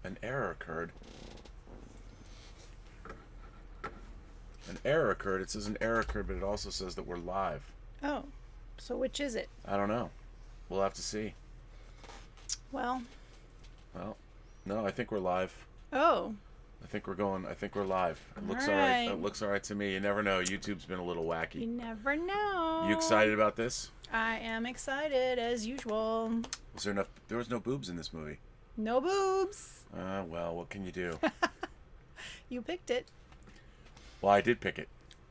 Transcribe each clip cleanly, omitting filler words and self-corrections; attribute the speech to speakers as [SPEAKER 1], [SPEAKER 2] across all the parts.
[SPEAKER 1] An error occurred. An error occurred. It says an error occurred, but it also says that we're live.
[SPEAKER 2] Oh, so which is it?
[SPEAKER 1] I don't know. We'll have to see.
[SPEAKER 2] Well,
[SPEAKER 1] no, I think we're live.
[SPEAKER 2] oh,
[SPEAKER 1] I think we're live. It looks all
[SPEAKER 2] right.
[SPEAKER 1] right. It looks all right to me. You never know. YouTube's been a little
[SPEAKER 2] you
[SPEAKER 1] wacky.
[SPEAKER 2] never know.
[SPEAKER 1] You excited about this?
[SPEAKER 2] I am excited as usual.
[SPEAKER 1] Was there enough? There was no boobs in this movie.
[SPEAKER 2] No boobs.
[SPEAKER 1] Well, what can you do?
[SPEAKER 2] You picked it.
[SPEAKER 1] Well, I did pick it.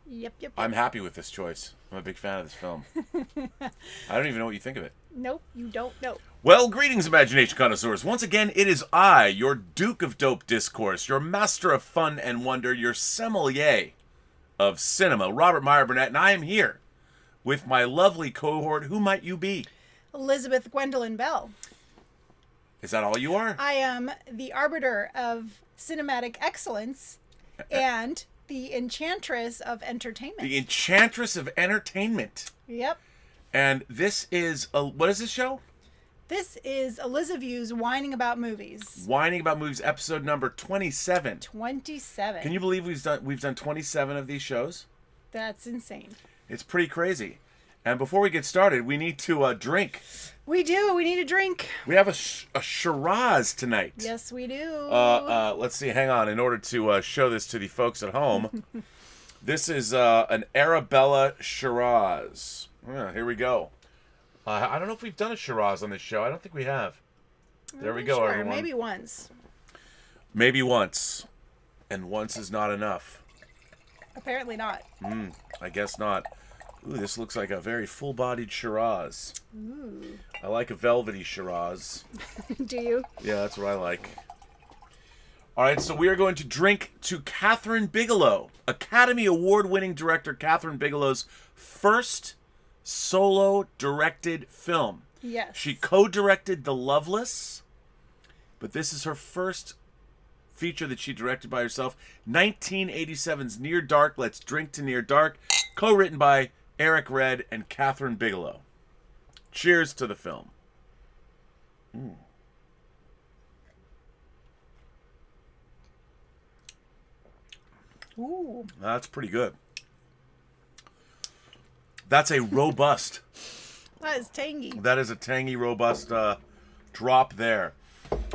[SPEAKER 2] Yep.
[SPEAKER 1] I'm happy with this choice. I'm a big fan of this film. I don't even know what you think of it.
[SPEAKER 2] Nope, you don't know.
[SPEAKER 1] Well, greetings, imagination connoisseurs. Once again, it is I, your Duke of Dope Discourse, your master of fun and wonder, your sommelier of cinema, Robert Meyer Burnett, and I am here with my lovely cohort. Who might you be?
[SPEAKER 2] Elizabeth Gwendolyn Bell.
[SPEAKER 1] Is that all you are?
[SPEAKER 2] I am the arbiter of cinematic excellence and the enchantress of entertainment.
[SPEAKER 1] The enchantress of entertainment.
[SPEAKER 2] Yep.
[SPEAKER 1] And this is, what is this show?
[SPEAKER 2] This is Elizabeth's Whining About Movies.
[SPEAKER 1] Whining About Movies, episode number 27.
[SPEAKER 2] 27.
[SPEAKER 1] Can you believe we've done 27 of these shows?
[SPEAKER 2] That's insane.
[SPEAKER 1] It's pretty crazy. And before we get started, we need to drink.
[SPEAKER 2] We do. We need a drink.
[SPEAKER 1] We have a Shiraz tonight.
[SPEAKER 2] Yes, we do.
[SPEAKER 1] Let's see. Hang on. In order to show this to the folks at home, this is an Arabella Shiraz. Yeah, here we go. I don't know if we've done a Shiraz on this show. I don't think we have. There we go,
[SPEAKER 2] sure.
[SPEAKER 1] everyone.
[SPEAKER 2] Maybe once.
[SPEAKER 1] Maybe once. And once is not enough.
[SPEAKER 2] Apparently not.
[SPEAKER 1] I guess not. Ooh, this looks like a very full-bodied Shiraz.
[SPEAKER 2] Ooh.
[SPEAKER 1] I like a velvety Shiraz.
[SPEAKER 2] Do you?
[SPEAKER 1] Yeah, that's what I like. All right, so we are going to drink to Kathryn Bigelow, Academy Award-winning director Kathryn Bigelow's first solo-directed film.
[SPEAKER 2] Yes.
[SPEAKER 1] She co-directed The Loveless, but this is her first feature that she directed by herself. 1987's Near Dark, Let's Drink to Near Dark, co-written by Eric Red and Kathryn Bigelow. Cheers to the film.
[SPEAKER 2] Ooh.
[SPEAKER 1] That's pretty good. That's a robust.
[SPEAKER 2] That is tangy.
[SPEAKER 1] That is a tangy, robust drop there.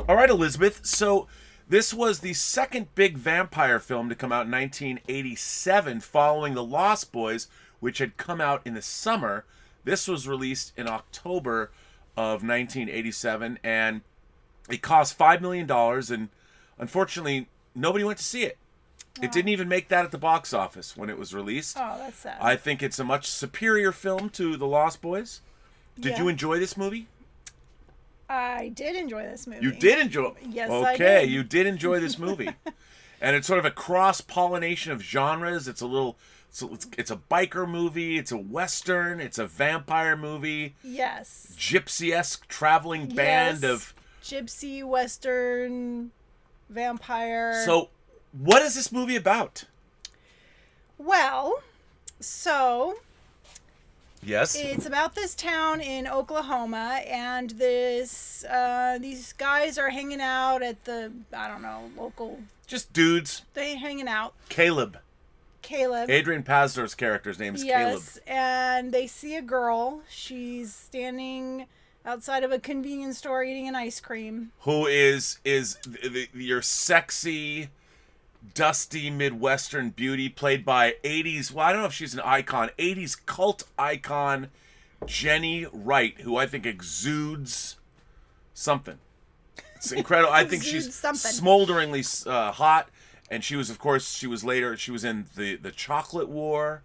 [SPEAKER 1] All right, Elizabeth. So this was the second big vampire film to come out in 1987 following The Lost Boys, which had come out in the summer. This was released in October of 1987, and it cost $5 million, and unfortunately, nobody went to see it. It didn't even make that at the box office when it was released.
[SPEAKER 2] Oh, that's sad.
[SPEAKER 1] I think it's a much superior film to The Lost Boys. Did you enjoy this movie?
[SPEAKER 2] I did enjoy this movie.
[SPEAKER 1] You did enjoy it?
[SPEAKER 2] Yes, I did.
[SPEAKER 1] Okay, you did enjoy this movie. And it's sort of a cross-pollination of genres. It's a little... So it's a biker movie, it's a western, it's a vampire movie.
[SPEAKER 2] Yes.
[SPEAKER 1] Gypsy-esque traveling band of...
[SPEAKER 2] Gypsy, western, vampire.
[SPEAKER 1] So, what is this movie about?
[SPEAKER 2] Well, so...
[SPEAKER 1] Yes?
[SPEAKER 2] It's about this town in Oklahoma, and these guys are hanging out at the, I don't know, local...
[SPEAKER 1] Just dudes.
[SPEAKER 2] They hanging out.
[SPEAKER 1] Caleb. Adrian Pazdor's character's name is Caleb.
[SPEAKER 2] Yes, and they see a girl. She's standing outside of a convenience store eating an ice cream.
[SPEAKER 1] Who is your sexy, dusty Midwestern beauty played by 80s, well, I don't know if she's an icon, 80s cult icon Jenny Wright, who I think exudes something. It's incredible. I think she's smolderingly hot. And she was in the Chocolate War.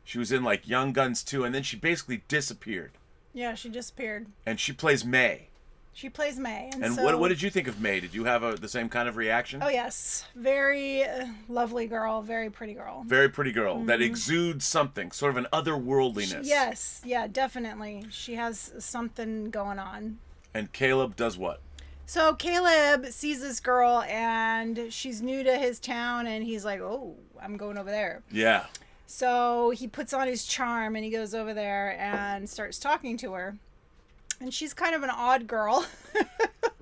[SPEAKER 1] She was in like Young Guns 2, and then she basically disappeared.
[SPEAKER 2] Yeah, she disappeared.
[SPEAKER 1] And she plays May.
[SPEAKER 2] She plays May.
[SPEAKER 1] And so, what did you think of May? Did you have the same kind of reaction?
[SPEAKER 2] Oh, yes. Very lovely girl. Very pretty girl.
[SPEAKER 1] Very pretty girl. Mm-hmm. That exudes something, sort of an otherworldliness.
[SPEAKER 2] Yes. Yeah, definitely. She has something going on.
[SPEAKER 1] And Caleb does what?
[SPEAKER 2] So Caleb sees this girl, and she's new to his town, and he's like, oh, I'm going over there.
[SPEAKER 1] Yeah.
[SPEAKER 2] So he puts on his charm, and he goes over there and starts talking to her. And she's kind of an odd girl.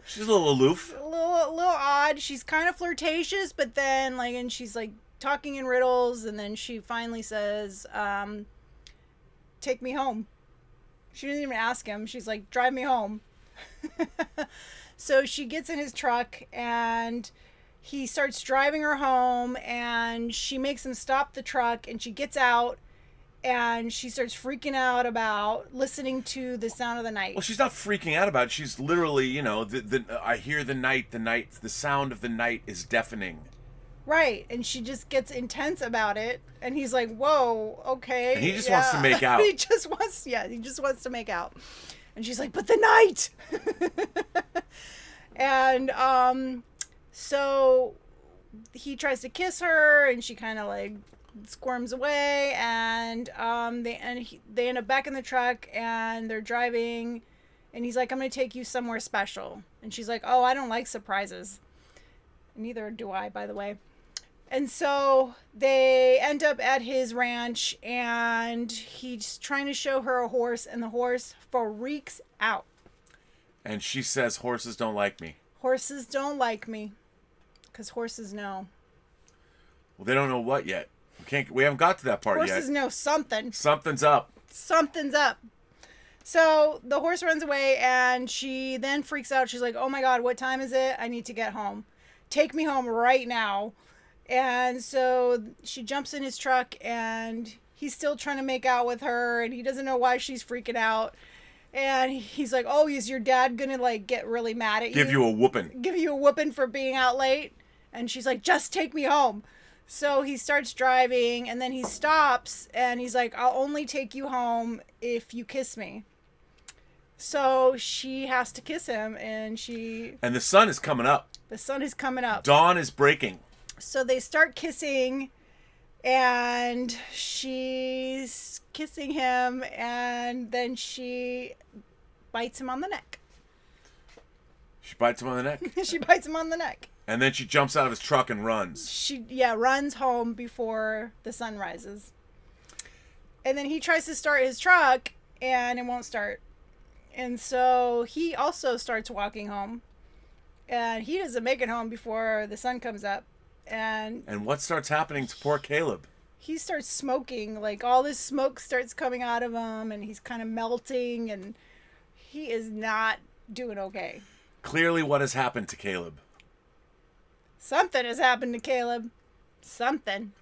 [SPEAKER 1] She's a little aloof.
[SPEAKER 2] A little odd. She's kind of flirtatious, but then and she's talking in riddles, and then she finally says, "Take me home." She didn't even ask him. She's like, "Drive me home." So she gets in his truck, and he starts driving her home, and she makes him stop the truck, and she gets out, and she starts freaking out about listening to the sound of the night.
[SPEAKER 1] Well, she's not freaking out about it. She's literally, I hear the sound of the night is deafening.
[SPEAKER 2] Right, and she just gets intense about it, and he's like, "Whoa, okay."
[SPEAKER 1] And he just wants to make out.
[SPEAKER 2] he just wants to make out. And she's like, "But the night!" And, so he tries to kiss her, and she kind of, squirms away, and, they end up back in the truck, and they're driving, and he's like, "I'm going to take you somewhere special." And she's like, "Oh, I don't like surprises." Neither do I, by the way. And so they end up at his ranch, and he's trying to show her a horse, and the horse freaks out.
[SPEAKER 1] And she says, "Horses don't like me."
[SPEAKER 2] Horses don't like me, because horses know.
[SPEAKER 1] Well, they don't know what yet. We haven't got to that part yet.
[SPEAKER 2] Horses know something.
[SPEAKER 1] Something's up.
[SPEAKER 2] Something's up. So the horse runs away, and she then freaks out. She's like, "Oh my God, what time is it? I need to get home. Take me home right now." And so she jumps in his truck, and he's still trying to make out with her, and he doesn't know why she's freaking out. And he's like, "Oh, is your dad gonna get really mad at you?
[SPEAKER 1] Give you a whooping.
[SPEAKER 2] Give you a whooping for being out late?" And she's like, "Just take me home." So he starts driving, and then he stops, and he's like, "I'll only take you home if you kiss me." So she has to kiss him, and
[SPEAKER 1] the sun is coming up.
[SPEAKER 2] The sun is coming up.
[SPEAKER 1] Dawn is breaking.
[SPEAKER 2] So they start kissing, and she's kissing him, and then she bites him on the neck.
[SPEAKER 1] She bites him on the neck?
[SPEAKER 2] She bites him on the neck.
[SPEAKER 1] And then she jumps out of his truck and runs.
[SPEAKER 2] She runs home before the sun rises. And then he tries to start his truck, and it won't start. And so he also starts walking home, and he doesn't make it home before the sun comes up. And
[SPEAKER 1] what starts happening to poor Caleb?
[SPEAKER 2] He starts smoking. All this smoke starts coming out of him, and he's kind of melting, and he is not doing okay.
[SPEAKER 1] Clearly, what has happened to Caleb?
[SPEAKER 2] Something has happened to Caleb. Something.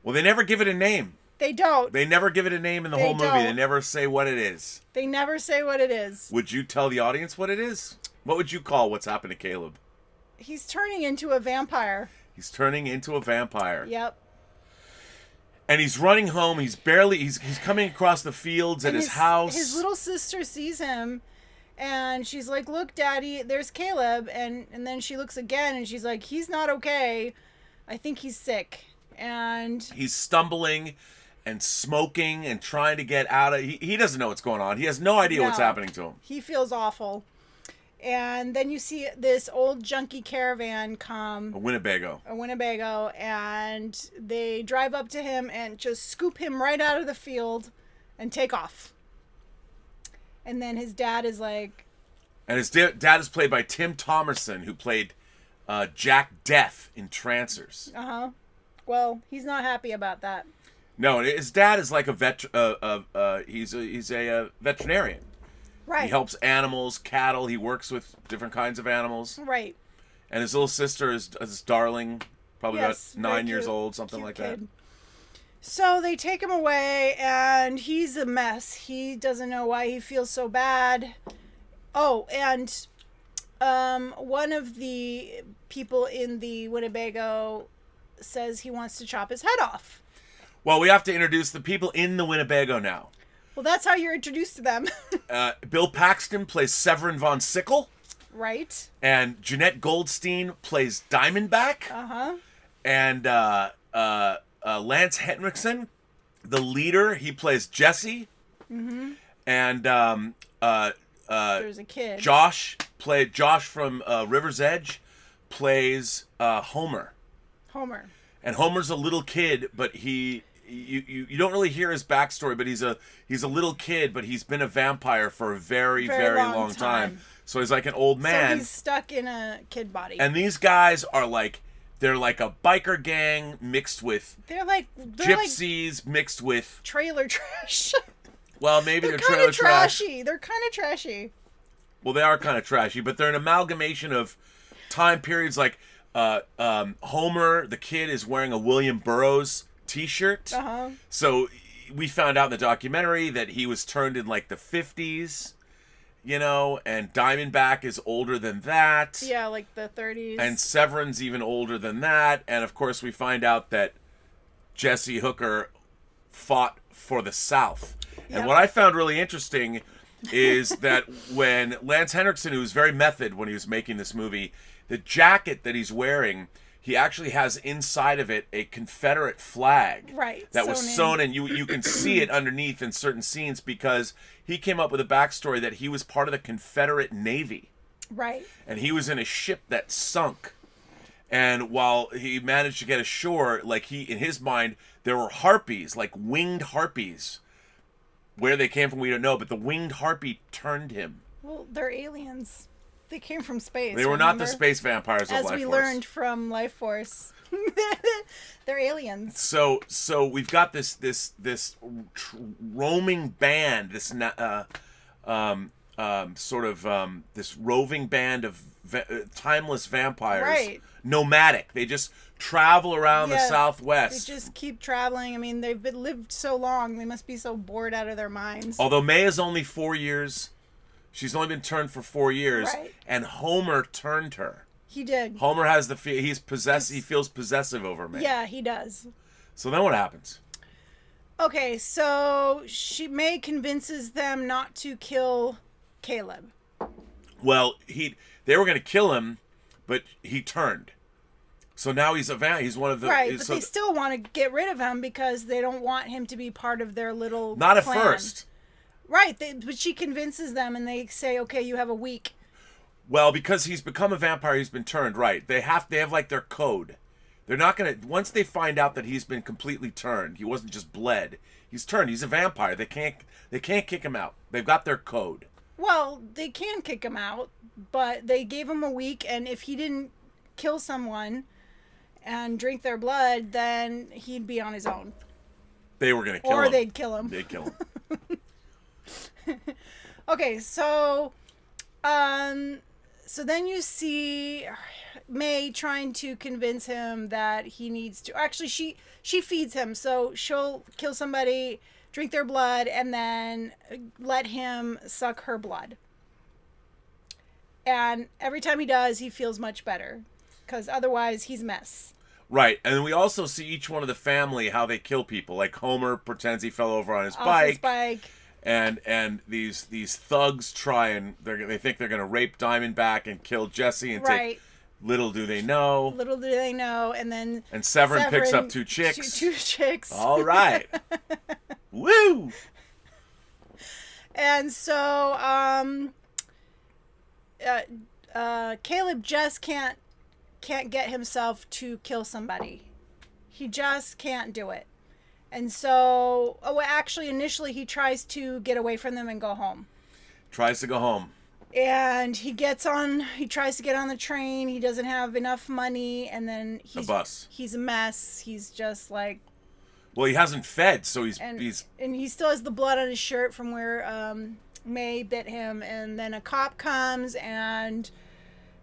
[SPEAKER 1] Well, they never give it a name.
[SPEAKER 2] They don't.
[SPEAKER 1] They never give it a name in the whole movie. They never say what it is.
[SPEAKER 2] They never say what it is.
[SPEAKER 1] Would you tell the audience what it is? What would you call what's happened to Caleb?
[SPEAKER 2] He's turning into a vampire.
[SPEAKER 1] He's turning into a vampire.
[SPEAKER 2] Yep.
[SPEAKER 1] And he's running home. He's coming across the fields at his house.
[SPEAKER 2] His little sister sees him, and she's like, "Look, Daddy, there's Caleb." And then she looks again, and she's like, "He's not okay. I think he's sick." And
[SPEAKER 1] he's stumbling and smoking and trying to get out of... He doesn't know what's going on. He has no idea what's happening to him.
[SPEAKER 2] He feels awful. And then you see this old junkie caravan come.
[SPEAKER 1] A Winnebago,
[SPEAKER 2] and they drive up to him and just scoop him right out of the field and take off. And then his dad is like...
[SPEAKER 1] And his dad is played by Tim Thomerson, who played Jack Death in Trancers.
[SPEAKER 2] Uh-huh. Well, he's not happy about that.
[SPEAKER 1] No, his dad is like he's a veterinarian.
[SPEAKER 2] Right.
[SPEAKER 1] He helps animals, cattle. He works with different kinds of animals.
[SPEAKER 2] Right.
[SPEAKER 1] And his little sister is darling, probably about 9 years
[SPEAKER 2] cute,
[SPEAKER 1] old, something like
[SPEAKER 2] kid.
[SPEAKER 1] that.
[SPEAKER 2] So they take him away, and he's a mess. He doesn't know why he feels so bad. Oh, and one of the people in the Winnebago says he wants to chop his head off.
[SPEAKER 1] Well, we have to introduce the people in the Winnebago now.
[SPEAKER 2] Well, that's how you're introduced to them.
[SPEAKER 1] Bill Paxton plays Severin von Sickle.
[SPEAKER 2] Right.
[SPEAKER 1] And Jeanette Goldstein plays Diamondback.
[SPEAKER 2] Uh-huh.
[SPEAKER 1] And Lance Henriksen, the leader, he plays Jesse.
[SPEAKER 2] Mm-hmm.
[SPEAKER 1] And
[SPEAKER 2] there's a kid.
[SPEAKER 1] Josh from River's Edge plays Homer.
[SPEAKER 2] Homer.
[SPEAKER 1] And Homer's a little kid, but you don't really hear his backstory, but he's a little kid, but he's been a vampire for a very, very long time. So he's like an old man.
[SPEAKER 2] So he's stuck in a kid body.
[SPEAKER 1] And these guys are like, they're like a biker gang mixed with gypsies mixed with
[SPEAKER 2] trailer trash.
[SPEAKER 1] Well, maybe they're trailer trash.
[SPEAKER 2] They're kind of trashy.
[SPEAKER 1] Well, they are kind of trashy, but they're an amalgamation of time periods. Like Homer, the kid, is wearing a William Burroughs T-shirt.
[SPEAKER 2] Uh-huh.
[SPEAKER 1] So we found out in the documentary that he was turned in like the 50s, and Diamondback is older than that.
[SPEAKER 2] Yeah, like the 30s.
[SPEAKER 1] And Severin's even older than that. And of course, we find out that Jesse Hooker fought for the South. And what I found really interesting is that when Lance Henriksen, who was very method when he was making this movie, the jacket that he's wearing, he actually has inside of it a Confederate flag.
[SPEAKER 2] Right.
[SPEAKER 1] That was sewn in. You can see it underneath in certain scenes because he came up with a backstory that he was part of the Confederate Navy.
[SPEAKER 2] Right.
[SPEAKER 1] And he was in a ship that sunk. And while he managed to get ashore, like in his mind, there were harpies, like winged harpies. Where they came from, we don't know, but the winged harpy turned him.
[SPEAKER 2] Well, they're aliens. They came from space.
[SPEAKER 1] They were not the space vampires of Life Force.
[SPEAKER 2] As we learned from Life Force. They're aliens.
[SPEAKER 1] So we've got this roaming band, this this roving band of timeless vampires.
[SPEAKER 2] Right.
[SPEAKER 1] Nomadic. They just travel around the Southwest.
[SPEAKER 2] They just keep traveling. I mean, they've lived so long. They must be so bored out of their minds.
[SPEAKER 1] Although May is only 4 years. She's only been turned for 4 years.
[SPEAKER 2] Right.
[SPEAKER 1] And Homer turned her.
[SPEAKER 2] He did.
[SPEAKER 1] Homer has the he feels possessive over May.
[SPEAKER 2] Yeah, he does.
[SPEAKER 1] So then what happens?
[SPEAKER 2] Okay, so May convinces them not to kill Caleb.
[SPEAKER 1] Well, they were going to kill him, but he turned. So now he's he's one of the...
[SPEAKER 2] Right, but they still want to get rid of him because they don't want him to be part of their little
[SPEAKER 1] Not
[SPEAKER 2] plan.
[SPEAKER 1] at first.
[SPEAKER 2] Right, but she convinces them and they say, okay, you have a week.
[SPEAKER 1] Well, because he's become a vampire, he's been turned, right. They have like their code. They're not going to... Once they find out that he's been completely turned, he wasn't just bled, he's turned, he's a vampire. They can't kick him out. They've got their code.
[SPEAKER 2] Well, they can kick him out, but they gave him a week, and if he didn't kill someone and drink their blood, then he'd be on his own.
[SPEAKER 1] They were going to kill him.
[SPEAKER 2] Or they'd kill him.
[SPEAKER 1] They'd kill him.
[SPEAKER 2] Okay, so then you see May trying to convince him that he needs to... Actually, she feeds him, so she'll kill somebody, drink their blood, and then let him suck her blood. And every time he does, he feels much better, because otherwise he's a mess.
[SPEAKER 1] Right, and we also see each one of the family, how they kill people. Like Homer pretends he fell over on his bike. And these thugs try and they think they're going to rape Diamondback and kill Jesse and take... Little do they know.
[SPEAKER 2] And then...
[SPEAKER 1] And Severin picks up two chicks.
[SPEAKER 2] Two chicks.
[SPEAKER 1] All right. Woo!
[SPEAKER 2] And so, Caleb just can't get himself to kill somebody. He just can't do it. And so, actually, initially he tries to get away from them and go home.
[SPEAKER 1] Tries to go home.
[SPEAKER 2] And he tries to get on the train. He doesn't have enough money. And then he's a mess. He's just like...
[SPEAKER 1] Well, he hasn't fed, so he's...
[SPEAKER 2] And he still has the blood on his shirt from where May bit him. And then a cop comes and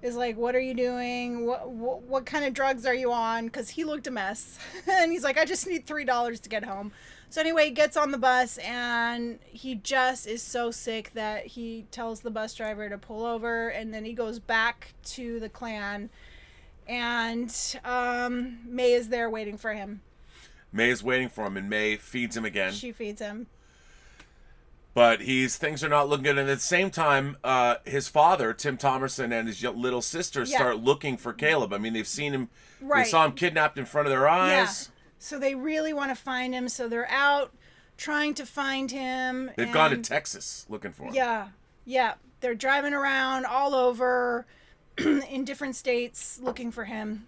[SPEAKER 2] is like, what are you doing? What kind of drugs are you on? Because he looked a mess. And he's like, I just need $3 to get home. So anyway, he gets on the bus and he just is so sick that he tells the bus driver to pull over, and then he goes back to the clan, and May is there waiting for him.
[SPEAKER 1] May is waiting for him, and May feeds him again.
[SPEAKER 2] She feeds him.
[SPEAKER 1] But things are not looking good. And at the same time, his father, Tim Thomerson, and his little sister start looking for Caleb. I mean, they've seen him. Right. They saw him kidnapped in front of their eyes.
[SPEAKER 2] Yeah. So they really want to find him. So they're out trying to find him.
[SPEAKER 1] They've gone to Texas looking for him.
[SPEAKER 2] Yeah. Yeah. They're driving around all over in different states looking for him.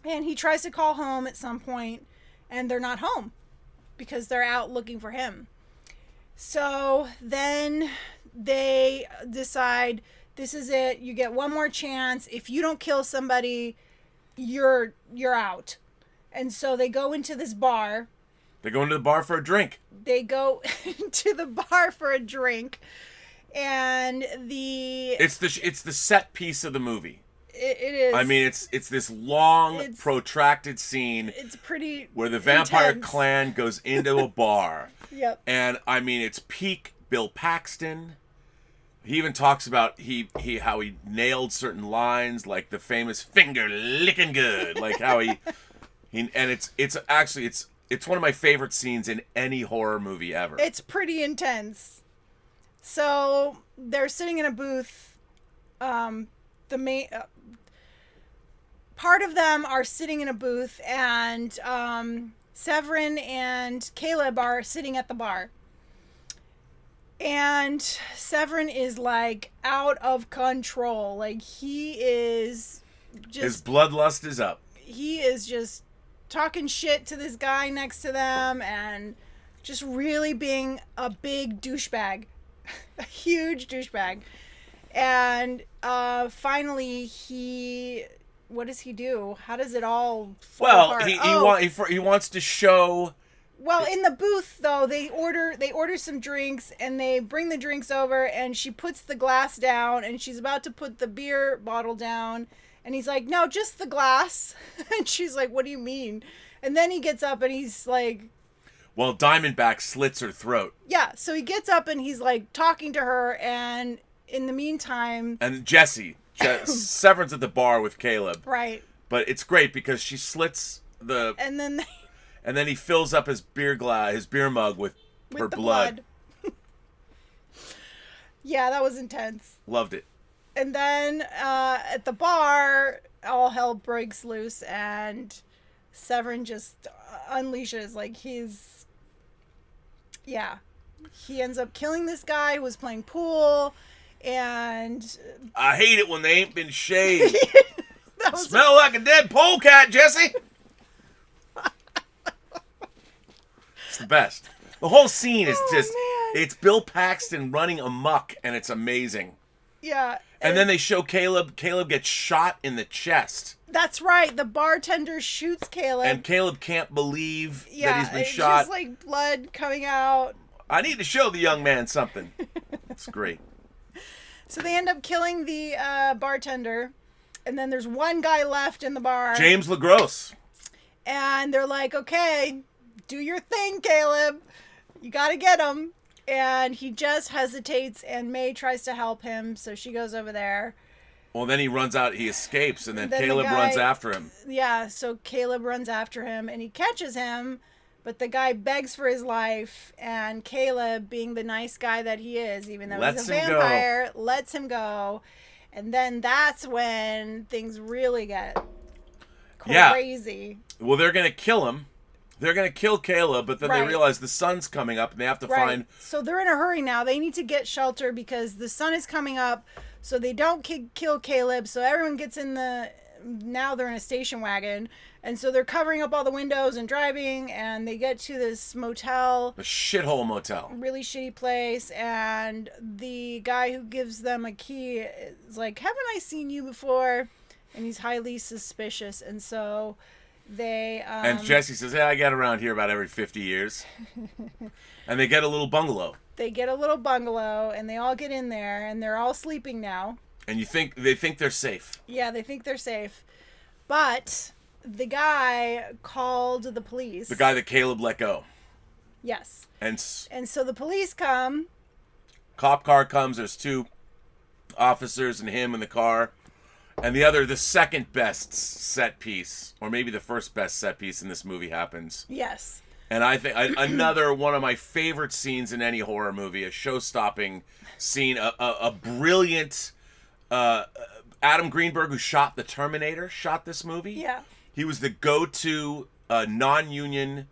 [SPEAKER 2] And he tries to call home at some point, and they're not home. because they're out looking for him. So then they decide, this is it. You get one more chance. If you don't kill somebody, you're out. And so they go into this bar.
[SPEAKER 1] They go into the bar for a drink.
[SPEAKER 2] They go to the bar for a drink, and it's
[SPEAKER 1] the set piece of the movie.
[SPEAKER 2] It is.
[SPEAKER 1] I mean, it's this long, protracted scene.
[SPEAKER 2] It's pretty
[SPEAKER 1] where the vampire
[SPEAKER 2] intense.
[SPEAKER 1] clan goes into a bar.
[SPEAKER 2] Yep.
[SPEAKER 1] And I mean, it's peak Bill Paxton. He even talks about how he nailed certain lines, like the famous finger licking good, like how he and it's one of my favorite scenes in any horror movie ever.
[SPEAKER 2] It's pretty intense. So they're sitting in a booth. The main part of them are sitting in a booth, and Severin and Caleb are sitting at the bar. And Severin is like out of control. Like he is just,
[SPEAKER 1] his bloodlust is up.
[SPEAKER 2] He is just talking shit to this guy next to them and just really being a big douchebag. A huge douchebag. And finally what does he do? How does it all fall apart?
[SPEAKER 1] He wants to show.
[SPEAKER 2] Well, in the booth though, they order some drinks, and they bring the drinks over, and she puts the glass down, and she's about to put the beer bottle down, and he's like, "No, just the glass." And she's like, "What do you mean?" And then he gets up and he's like,
[SPEAKER 1] well, Diamondback slits her throat.
[SPEAKER 2] Yeah, so he gets up and he's like talking to her, and in the meantime...
[SPEAKER 1] And Jesse, Severin's at the bar with Caleb.
[SPEAKER 2] Right.
[SPEAKER 1] But it's great because she slits the...
[SPEAKER 2] And then...
[SPEAKER 1] And then he fills up his beer mug with her blood.
[SPEAKER 2] Yeah, that was intense.
[SPEAKER 1] Loved it.
[SPEAKER 2] And then at the bar, all hell breaks loose, and Severin just unleashes, like he's... Yeah. He ends up killing this guy who was playing pool, and...
[SPEAKER 1] I hate it when they ain't been shaved. Smell like a dead polecat, Jesse! It's the best. The whole scene is it's Bill Paxton running amok, and it's amazing.
[SPEAKER 2] Yeah.
[SPEAKER 1] And then they show Caleb. Caleb gets shot in the chest.
[SPEAKER 2] That's right. The bartender shoots Caleb.
[SPEAKER 1] And Caleb can't believe that he's been shot.
[SPEAKER 2] Just like blood coming out.
[SPEAKER 1] I need to show the young man something. It's great.
[SPEAKER 2] So they end up killing the bartender. And then there's one guy left in the bar.
[SPEAKER 1] James LaGrosse.
[SPEAKER 2] And they're like, okay, do your thing, Caleb. You got to get him. And he just hesitates, and May tries to help him, so she goes over there.
[SPEAKER 1] Well, then he runs out, he escapes, and then Caleb runs after him.
[SPEAKER 2] Yeah, so Caleb runs after him, and he catches him, but the guy begs for his life, and Caleb, being the nice guy that he is, even though he's a vampire, lets him go. And then that's when things really get crazy.
[SPEAKER 1] Yeah. Well, they're going to kill him. They're going to kill Caleb, but then they realize the sun's coming up, and they have to find...
[SPEAKER 2] So they're in a hurry now. They need to get shelter because the sun is coming up, so they don't kill Caleb. So everyone gets in the... Now they're in a station wagon, and so they're covering up all the windows and driving, and they get to this motel.
[SPEAKER 1] A shithole motel.
[SPEAKER 2] Really shitty place, and the guy who gives them a key is like, haven't I seen you before? And he's highly suspicious, and so... and
[SPEAKER 1] Jesse says, I get around here about every 50 years. And they get a little bungalow.
[SPEAKER 2] They get a little bungalow, and they all get in there, and they're all sleeping now.
[SPEAKER 1] And they think they're safe.
[SPEAKER 2] Yeah, they think they're safe. But the guy called the police.
[SPEAKER 1] The guy that Caleb let go.
[SPEAKER 2] Yes.
[SPEAKER 1] And
[SPEAKER 2] so the police come.
[SPEAKER 1] Cop car comes. There's two officers and him in the car. And the second best set piece, or maybe the first best set piece in this movie happens.
[SPEAKER 2] Yes.
[SPEAKER 1] And I think another one of my favorite scenes in any horror movie, a show-stopping scene, a brilliant Adam Greenberg, who shot The Terminator, shot this movie.
[SPEAKER 2] Yeah.
[SPEAKER 1] He was the go-to non-union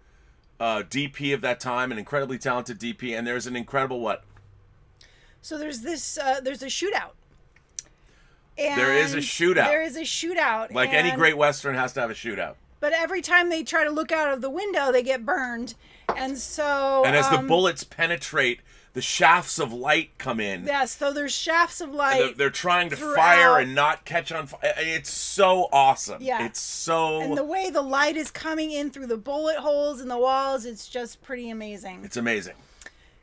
[SPEAKER 1] DP of that time, an incredibly talented DP, and there's an incredible what?
[SPEAKER 2] So there's a shootout. And
[SPEAKER 1] there is a shootout.
[SPEAKER 2] There is a shootout.
[SPEAKER 1] Like any great Western has to have a shootout.
[SPEAKER 2] But every time they try to look out of the window, they get burned. And so...
[SPEAKER 1] And as the bullets penetrate, the shafts of light come in.
[SPEAKER 2] Yes, so there's shafts of light.
[SPEAKER 1] They're trying to
[SPEAKER 2] throughout.
[SPEAKER 1] fire and not catch on fire. It's so awesome.
[SPEAKER 2] Yeah.
[SPEAKER 1] It's so...
[SPEAKER 2] And the way the light is coming in through the bullet holes in the walls, it's just pretty amazing.
[SPEAKER 1] It's amazing.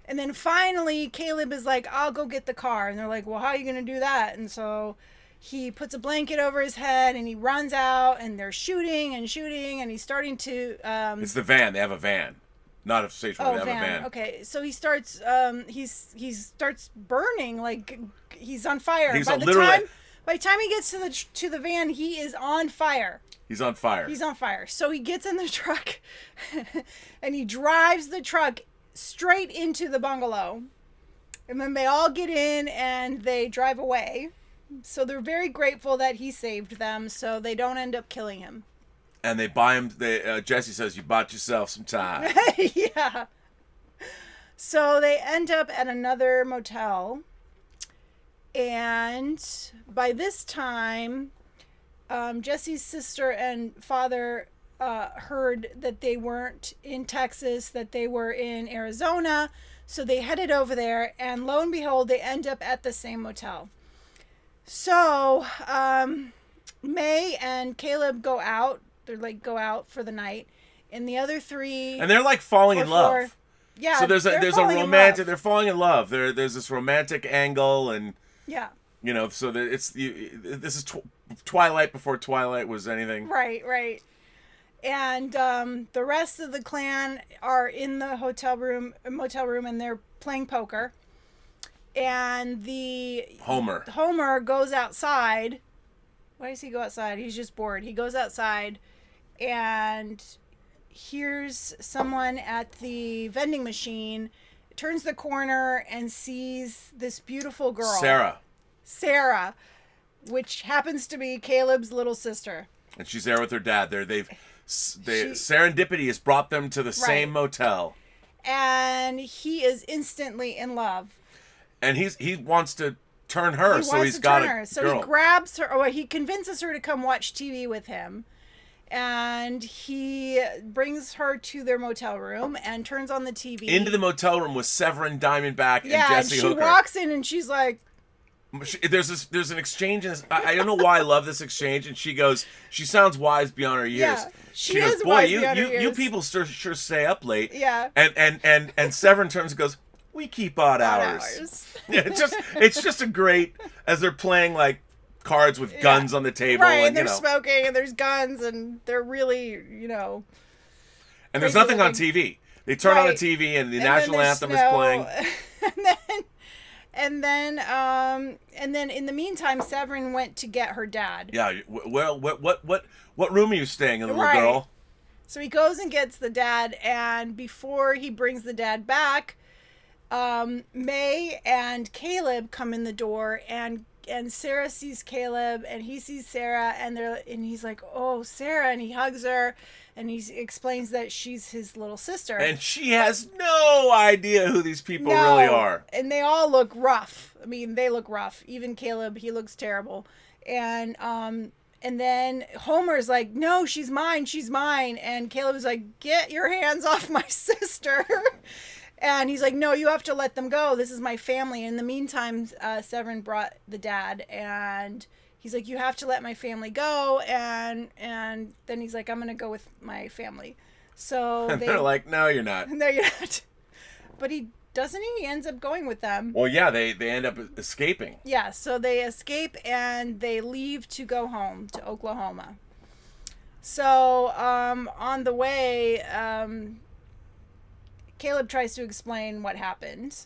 [SPEAKER 2] And then finally, Caleb is like, I'll go get the car. And they're like, well, how are you going to do that? And so he puts a blanket over his head and he runs out and they're shooting and he's starting to...
[SPEAKER 1] It's the van. They have a van. Not a stage one. They have a van.
[SPEAKER 2] Okay, so he starts he starts burning, like he's on fire. By the time he gets to the van, he is on fire.
[SPEAKER 1] He's on fire.
[SPEAKER 2] He's on fire. So he gets in the truck and he drives the truck straight into the bungalow. And then they all get in and they drive away. So they're very grateful that he saved them, so they don't end up killing him.
[SPEAKER 1] And they buy him. Jesse says, "You bought yourself some time."
[SPEAKER 2] Yeah. So they end up at another motel, and by this time, Jesse's sister and father heard that they weren't in Texas, that they were in Arizona. So they headed over there, and lo and behold, they end up at the same motel. So May and Caleb go out. They're like go out for the night, and the other three,
[SPEAKER 1] and they're like falling in love.
[SPEAKER 2] Yeah.
[SPEAKER 1] So there's a romantic. They're falling in love. There's this romantic angle, and
[SPEAKER 2] yeah.
[SPEAKER 1] You know, so this is Twilight before Twilight was anything.
[SPEAKER 2] Right. And the rest of the clan are in the motel room, and they're playing poker. And Homer goes outside. Why does he go outside? He's just bored. He goes outside and hears someone at the vending machine, turns the corner and sees this beautiful girl. Sarah, which happens to be Caleb's little sister.
[SPEAKER 1] And she's there with her dad. Serendipity has brought them to the same motel.
[SPEAKER 2] And he is instantly in love.
[SPEAKER 1] And he wants to turn her, so he's got a girl.
[SPEAKER 2] So he grabs her, or he convinces her to come watch TV with him. And he brings her to their motel room and turns on the TV.
[SPEAKER 1] Into the motel room with Severin Diamondback and Jesse Hooker.
[SPEAKER 2] Yeah, she walks in and she's like...
[SPEAKER 1] There's an exchange. I don't know why I love this exchange. And she sounds wise beyond her years.
[SPEAKER 2] Yeah,
[SPEAKER 1] she goes, boy, you people sure stay up late.
[SPEAKER 2] Yeah.
[SPEAKER 1] And Severin turns and goes, we keep odd hours. Yeah, it's just a great, as they're playing like cards with guns on the table.
[SPEAKER 2] Right, and they're smoking and there's guns and they're really, And
[SPEAKER 1] there's nothing on TV. They turn on the TV and the national anthem is playing.
[SPEAKER 2] And then in the meantime, Severin went to get her dad.
[SPEAKER 1] Yeah, well, what room are you staying in, little girl?
[SPEAKER 2] So he goes and gets the dad, and before he brings the dad back, May and Caleb come in the door, and Sarah sees Caleb, and he sees Sarah, and he's like, "Oh, Sarah," and he hugs her, and he explains that she's his little sister.
[SPEAKER 1] And she has no idea who these people really are.
[SPEAKER 2] And they all look rough. I mean, they look rough. Even Caleb, he looks terrible. And then Homer's like, "No, she's mine. She's mine." And Caleb's like, "Get your hands off my sister." And he's like, "No, you have to let them go. This is my family." In the meantime, Severin brought the dad, and he's like, "You have to let my family go." And then he's like, "I'm going to go with my family." So
[SPEAKER 1] they're like, "No, you're not."
[SPEAKER 2] No, you're not. But he doesn't. He ends up going with them.
[SPEAKER 1] Well, yeah, they end up escaping.
[SPEAKER 2] Yeah, so they escape and they leave to go home to Oklahoma. So on the way, Caleb tries to explain what happened,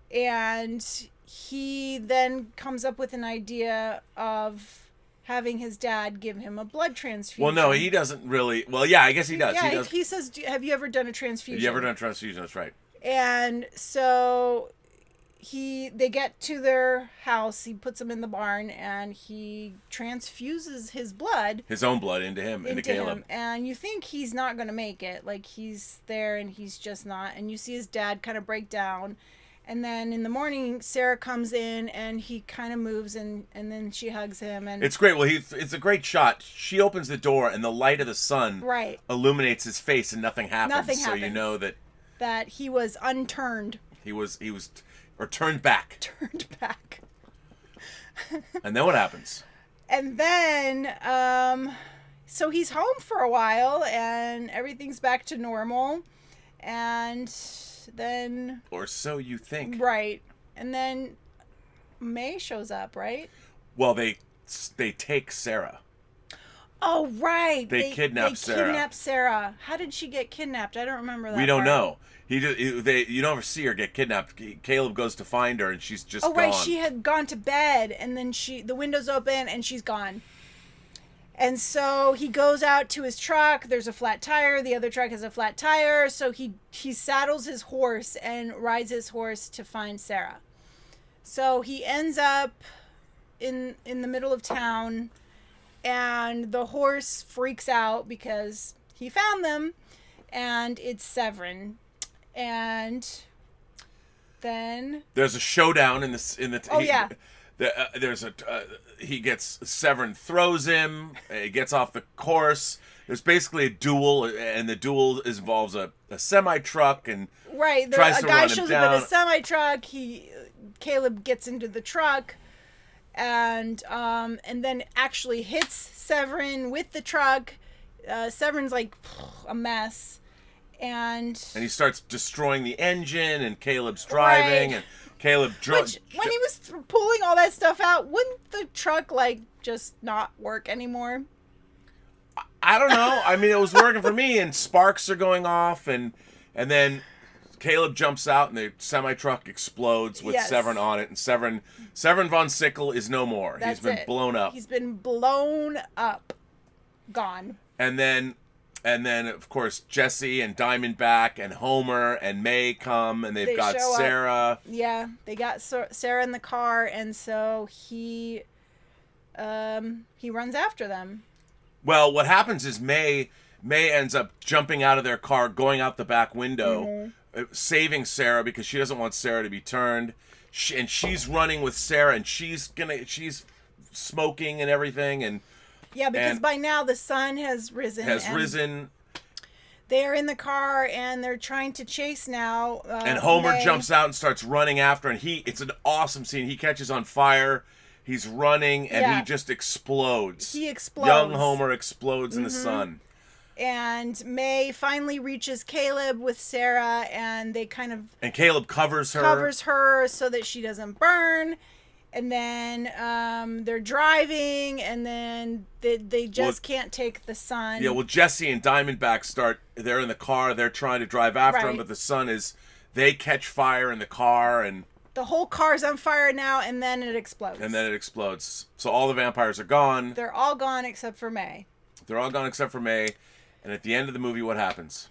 [SPEAKER 2] and he then comes up with an idea of having his dad give him a blood transfusion.
[SPEAKER 1] Well, no, he doesn't really. Well, yeah, I guess he does.
[SPEAKER 2] Yeah, he says, "Have you ever done a transfusion?"
[SPEAKER 1] Have you ever done a transfusion? That's right.
[SPEAKER 2] And so they get to their house. He puts him in the barn, and he transfuses his blood,
[SPEAKER 1] his own blood, into Caleb.
[SPEAKER 2] And you think he's not going to make it. Like, he's there, and he's just not. And you see his dad kind of break down. And then in the morning, Sarah comes in and he kind of moves and then she hugs him. And
[SPEAKER 1] it's great. Well, it's a great shot. She opens the door and the light of the sun illuminates his face and nothing happens.
[SPEAKER 2] Nothing
[SPEAKER 1] so
[SPEAKER 2] happens.
[SPEAKER 1] You know
[SPEAKER 2] that he was unturned.
[SPEAKER 1] He was or turned back.
[SPEAKER 2] Turned back.
[SPEAKER 1] And then what happens?
[SPEAKER 2] And then, so he's home for a while and everything's back to normal. And then...
[SPEAKER 1] Or so you think.
[SPEAKER 2] Right. And then May shows up, right?
[SPEAKER 1] Well, they take Sarah.
[SPEAKER 2] Oh, right.
[SPEAKER 1] They kidnap Sarah.
[SPEAKER 2] They kidnap Sarah. How did she get kidnapped? I don't remember that.
[SPEAKER 1] We don't know. You don't ever see her get kidnapped. Caleb goes to find her and she's just gone.
[SPEAKER 2] Oh, right. She had gone to bed and then the window's open and she's gone. And so he goes out to his truck. There's a flat tire. The other truck has a flat tire. So he saddles his horse and rides his horse to find Sarah. So he ends up in the middle of town, and the horse freaks out because he found them, and it's Severin. And then
[SPEAKER 1] there's a showdown in the.
[SPEAKER 2] There's
[SPEAKER 1] he gets Severin throws him. He gets off the course. There's basically a duel, and the duel involves a semi truck and
[SPEAKER 2] a guy shows up in a semi truck. Caleb gets into the truck, and then actually hits Severin with the truck. Severin's like a mess, and
[SPEAKER 1] he starts destroying the engine, and Caleb's driving and. Caleb
[SPEAKER 2] when he was pulling all that stuff out, wouldn't the truck just not work anymore?
[SPEAKER 1] I don't know. I mean, it was working for me, and sparks are going off, and then Caleb jumps out, and the semi truck explodes with Severin on it, and Severin von Sickle is no more. He's been blown up.
[SPEAKER 2] He's been blown up, gone.
[SPEAKER 1] And then, of course, Jesse and Diamondback and Homer and May come, and they've got Sarah.
[SPEAKER 2] Yeah, they got Sarah in the car, and so he runs after them.
[SPEAKER 1] Well, what happens is May ends up jumping out of their car, going out the back window, saving Sarah because she doesn't want Sarah to be turned. And she's running with Sarah, and she's smoking and everything, and.
[SPEAKER 2] Yeah, because by now the sun has risen. They're in the car and they're trying to chase now.
[SPEAKER 1] And Homer jumps out and starts running after, and it's an awesome scene. He catches on fire. He's running and he just explodes.
[SPEAKER 2] He explodes.
[SPEAKER 1] Young Homer explodes in the sun.
[SPEAKER 2] And May finally reaches Caleb with Sarah, and they kind of...
[SPEAKER 1] And Caleb covers her
[SPEAKER 2] so that she doesn't burn. And then they're driving, and then they just can't take the sun.
[SPEAKER 1] Yeah, well, Jesse and Diamondback they're in the car, they're trying to drive after him, but the sun they catch fire in the car, and...
[SPEAKER 2] The whole car's on fire now, and then it explodes.
[SPEAKER 1] So all the vampires are gone.
[SPEAKER 2] They're all gone except for May.
[SPEAKER 1] And at the end of the movie, what happens?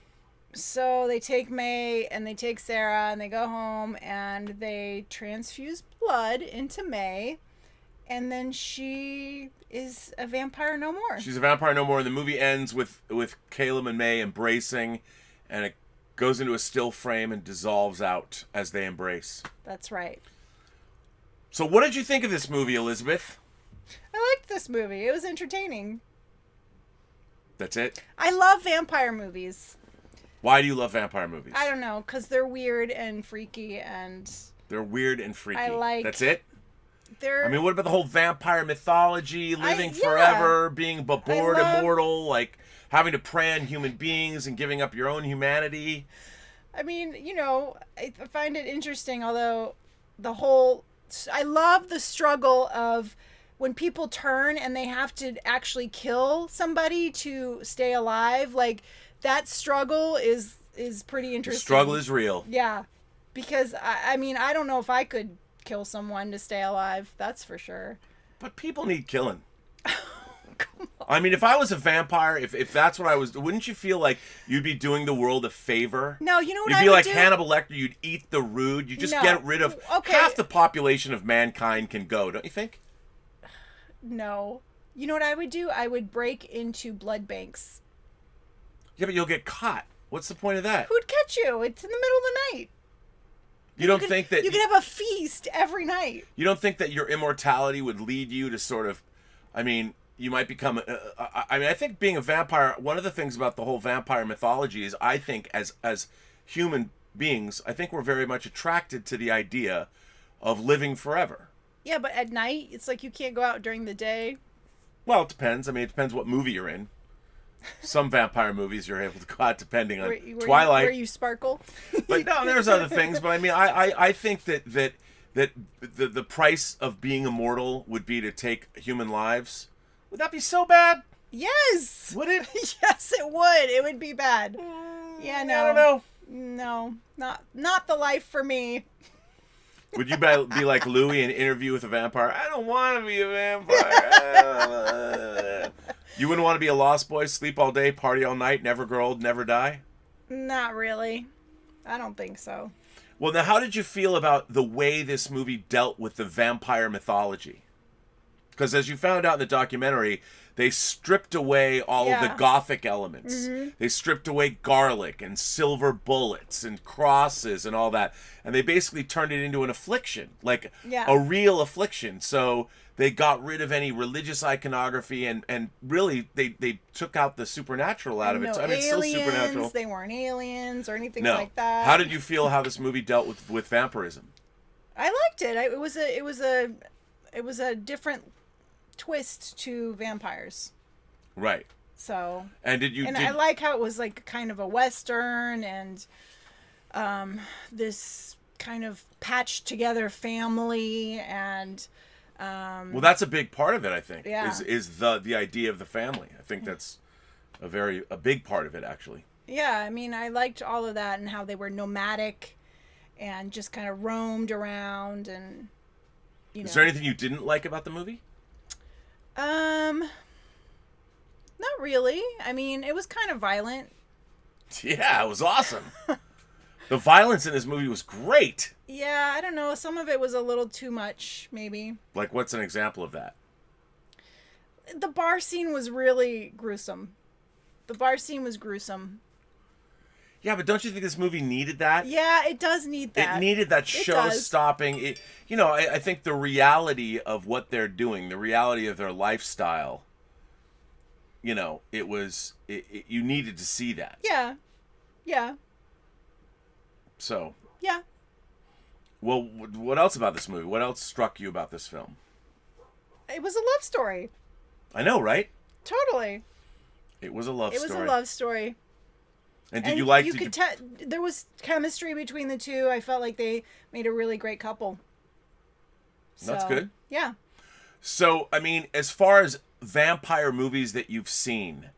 [SPEAKER 2] So they take May and they take Sarah and they go home and they transfuse blood into May, and then she is a vampire no more.
[SPEAKER 1] She's a vampire no more, and the movie ends with Caleb and May embracing, and it goes into a still frame and dissolves out as they embrace.
[SPEAKER 2] That's right.
[SPEAKER 1] So what did you think of this movie, Elizabeth?
[SPEAKER 2] I liked this movie. It was entertaining.
[SPEAKER 1] That's it?
[SPEAKER 2] I love vampire movies.
[SPEAKER 1] Why do you love vampire movies?
[SPEAKER 2] I don't know, because they're weird and freaky, and...
[SPEAKER 1] They're weird and freaky.
[SPEAKER 2] I like...
[SPEAKER 1] That's it?
[SPEAKER 2] I
[SPEAKER 1] mean, what about the whole vampire mythology, living forever, being bored immortal, having to prey on human beings and giving up your own humanity?
[SPEAKER 2] I mean, I find it interesting, although I love the struggle of when people turn and they have to actually kill somebody to stay alive. That struggle is pretty interesting.
[SPEAKER 1] The struggle is real.
[SPEAKER 2] Yeah. Because, I mean, I don't know if I could kill someone to stay alive. That's for sure.
[SPEAKER 1] But people need killing. Come on. I mean, if I was a vampire, if that's what I was, wouldn't you feel like you'd be doing the world a favor?
[SPEAKER 2] No, you know what
[SPEAKER 1] You'd
[SPEAKER 2] I
[SPEAKER 1] be
[SPEAKER 2] would
[SPEAKER 1] like
[SPEAKER 2] do?
[SPEAKER 1] Hannibal Lecter. You'd eat the rude. You just get rid of half the population of mankind can go, don't you think?
[SPEAKER 2] No. You know what I would do? I would break into blood banks.
[SPEAKER 1] Yeah, but you'll get caught. What's the point of that?
[SPEAKER 2] Who'd catch you? It's in the middle of the night.
[SPEAKER 1] You don't think that
[SPEAKER 2] you could have a feast every night.
[SPEAKER 1] You don't think that your immortality would lead you to sort of, I mean, you might become. I think being a vampire. One of the things about the whole vampire mythology is, I think, as human beings, I think we're very much attracted to the idea of living forever.
[SPEAKER 2] Yeah, but at night, it's like you can't go out during the day.
[SPEAKER 1] Well, it depends. I mean, it depends what movie you're in. Some vampire movies you're able to go out depending on Twilight.
[SPEAKER 2] Where you sparkle.
[SPEAKER 1] But no, there's other things. But I mean, I think that the price of being immortal would be to take human lives. Would that be so bad?
[SPEAKER 2] Yes.
[SPEAKER 1] Would it?
[SPEAKER 2] Yes, it would. It would be bad. Yeah, no.
[SPEAKER 1] I don't know.
[SPEAKER 2] No, not the life for me.
[SPEAKER 1] Would you be like Louis in Interview with a Vampire? I don't want to be a vampire. You wouldn't want to be a lost boy, sleep all day, party all night, never grow old, never die?
[SPEAKER 2] Not really. I don't think so.
[SPEAKER 1] Well, now, how did you feel about the way this movie dealt with the vampire mythology? Because as you found out in the documentary, they stripped away all of the gothic elements. Mm-hmm. They stripped away garlic and silver bullets and crosses and all that. And they basically turned it into an affliction, like a real affliction. So they got rid of any religious iconography and really they took out the supernatural out of it.
[SPEAKER 2] No
[SPEAKER 1] So, I mean, it's still supernatural.
[SPEAKER 2] They weren't aliens or anything like that.
[SPEAKER 1] How did you feel how this movie dealt with vampirism?
[SPEAKER 2] I liked it. It was a different twist to vampires.
[SPEAKER 1] Right.
[SPEAKER 2] So.
[SPEAKER 1] And
[SPEAKER 2] I like how it was like kind of a Western and this kind of patched together family and.
[SPEAKER 1] Well, that's a big part of it, I think.
[SPEAKER 2] Yeah.
[SPEAKER 1] Is the idea of the family. I think that's a big part of it, actually.
[SPEAKER 2] Yeah, I mean, I liked all of that and how they were nomadic and just kind of roamed around and.
[SPEAKER 1] Is there anything you didn't like about the movie?
[SPEAKER 2] Not really. I mean, it was kind of violent.
[SPEAKER 1] Yeah, it was awesome. The violence in this movie was great.
[SPEAKER 2] Yeah, I don't know. Some of it was a little too much, maybe.
[SPEAKER 1] Like, what's an example of that?
[SPEAKER 2] The bar scene was really gruesome.
[SPEAKER 1] Yeah, but don't you think this movie needed that?
[SPEAKER 2] Yeah, it does need that.
[SPEAKER 1] It needed that show-stopping. I think the reality of what they're doing, the reality of their lifestyle, it was... you needed to see that.
[SPEAKER 2] Yeah. Yeah.
[SPEAKER 1] So...
[SPEAKER 2] Yeah.
[SPEAKER 1] Well, what else about this movie? What else struck you about this film?
[SPEAKER 2] It was a love story.
[SPEAKER 1] I know, right?
[SPEAKER 2] Totally.
[SPEAKER 1] It was a love story.
[SPEAKER 2] It was a love story.
[SPEAKER 1] And did you like...
[SPEAKER 2] You could tell there was chemistry between the two. I felt like they made a really great couple.
[SPEAKER 1] That's good.
[SPEAKER 2] Yeah.
[SPEAKER 1] So, I mean, as far as vampire movies that you've seen,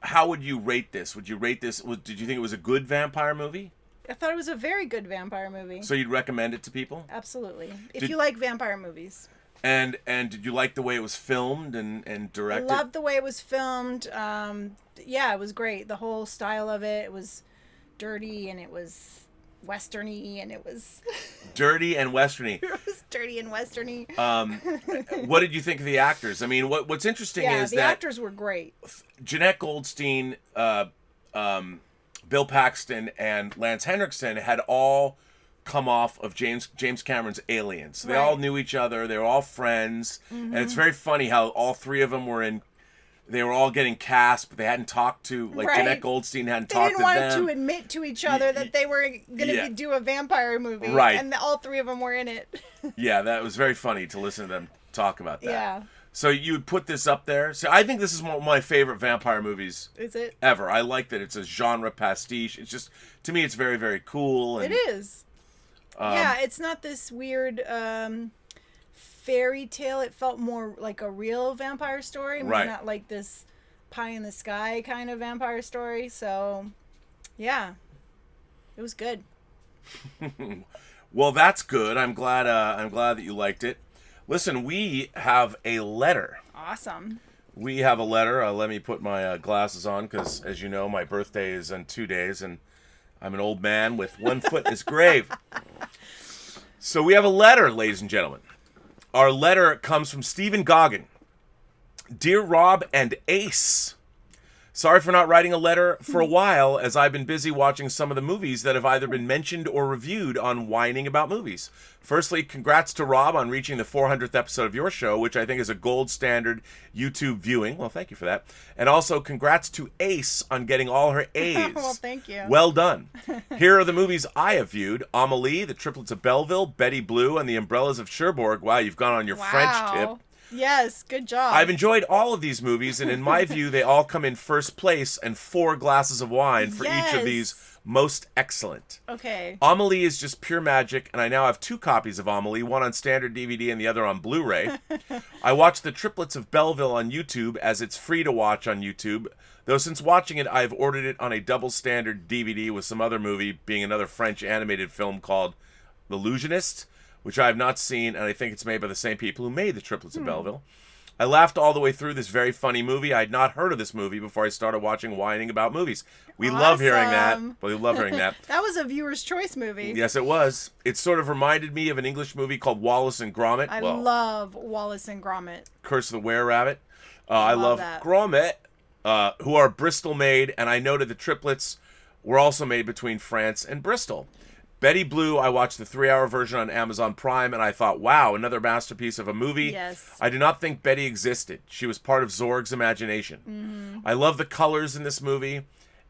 [SPEAKER 1] how would you rate this? Would you rate this... Did you think it was a good vampire movie?
[SPEAKER 2] I thought it was a very good vampire movie.
[SPEAKER 1] So you'd recommend it to people?
[SPEAKER 2] Absolutely. If you like vampire movies.
[SPEAKER 1] And did you like the way it was filmed and directed?
[SPEAKER 2] I loved the way it was filmed. Yeah, it was great. The whole style of it was dirty and it was westerny and it was...
[SPEAKER 1] Dirty and westerny.
[SPEAKER 2] It was dirty and westerny.
[SPEAKER 1] What did you think of the actors? I mean, what's interesting is that...
[SPEAKER 2] the actors were great.
[SPEAKER 1] Jeanette Goldstein, Bill Paxton, and Lance Henriksen had all come off of James Cameron's Aliens. So they all knew each other. They were all friends. Mm-hmm. And it's very funny how all three of them they were all getting cast, but they hadn't talked to, Jeanette Goldstein hadn't talked to them.
[SPEAKER 2] They didn't want to admit to each other that they were going to do a vampire movie.
[SPEAKER 1] Right.
[SPEAKER 2] And all three of them were in it.
[SPEAKER 1] Yeah, that was very funny to listen to them talk about that.
[SPEAKER 2] Yeah.
[SPEAKER 1] So you would put this up there. So I think this is one of my favorite vampire movies.
[SPEAKER 2] Is it?
[SPEAKER 1] Ever. I like that it's a genre pastiche. It's just, to me, it's very, very cool. And,
[SPEAKER 2] it is. Yeah, it's not this weird fairy tale. It felt more like a real vampire story. Not like this pie in the sky kind of vampire story. So, yeah. It was good.
[SPEAKER 1] Well, that's good. I'm glad that you liked it. Listen, we have a letter.
[SPEAKER 2] Awesome.
[SPEAKER 1] We have a letter. Let me put my glasses on because, as you know, my birthday is in 2 days, and I'm an old man with one foot in his grave. So we have a letter, ladies and gentlemen. Our letter comes from Stephen Goggin. Dear Rob and Ace, Sorry for not writing a letter for a while, as I've been busy watching some of the movies that have either been mentioned or reviewed on WINEning About Movies. Firstly, congrats to Rob on reaching the 400th episode of your show, which I think is a gold standard YouTube viewing. Well, thank you for that. And also, congrats to Ace on getting all her A's.
[SPEAKER 2] Well, thank you.
[SPEAKER 1] Well done. Here are the movies I have viewed. Amelie, The Triplets of Belleville, Betty Blue, and The Umbrellas of Cherbourg. Wow, you've gone on your French tip.
[SPEAKER 2] Yes, good job.
[SPEAKER 1] I've enjoyed all of these movies, and in my view, they all come in first place and 4 glasses of wine for each of these most excellent.
[SPEAKER 2] Okay.
[SPEAKER 1] Amelie is just pure magic, and I now have 2 copies of Amelie, one on standard DVD and the other on Blu-ray. I watched The Triplets of Belleville on YouTube, as it's free to watch on YouTube, though since watching it, I've ordered it on a double standard DVD with some other movie, being another French animated film called The Illusionist, which I have not seen, and I think it's made by the same people who made The Triplets of Belleville. I laughed all the way through this very funny movie. I had not heard of this movie before I started watching WINEning About Movies. We love hearing that. We love hearing that.
[SPEAKER 2] That was a viewer's choice movie.
[SPEAKER 1] Yes, it was. It sort of reminded me of an English movie called Wallace and Gromit.
[SPEAKER 2] I love Wallace and Gromit.
[SPEAKER 1] Curse of the Were-Rabbit. I love
[SPEAKER 2] that.
[SPEAKER 1] Gromit, who are Bristol made, and I noted the triplets were also made between France and Bristol. Betty Blue, I watched the 3-hour version on Amazon Prime, and I thought, wow, another masterpiece of a movie.
[SPEAKER 2] Yes.
[SPEAKER 1] I do not think Betty existed. She was part of Zorg's imagination. Mm-hmm. I love the colors in this movie,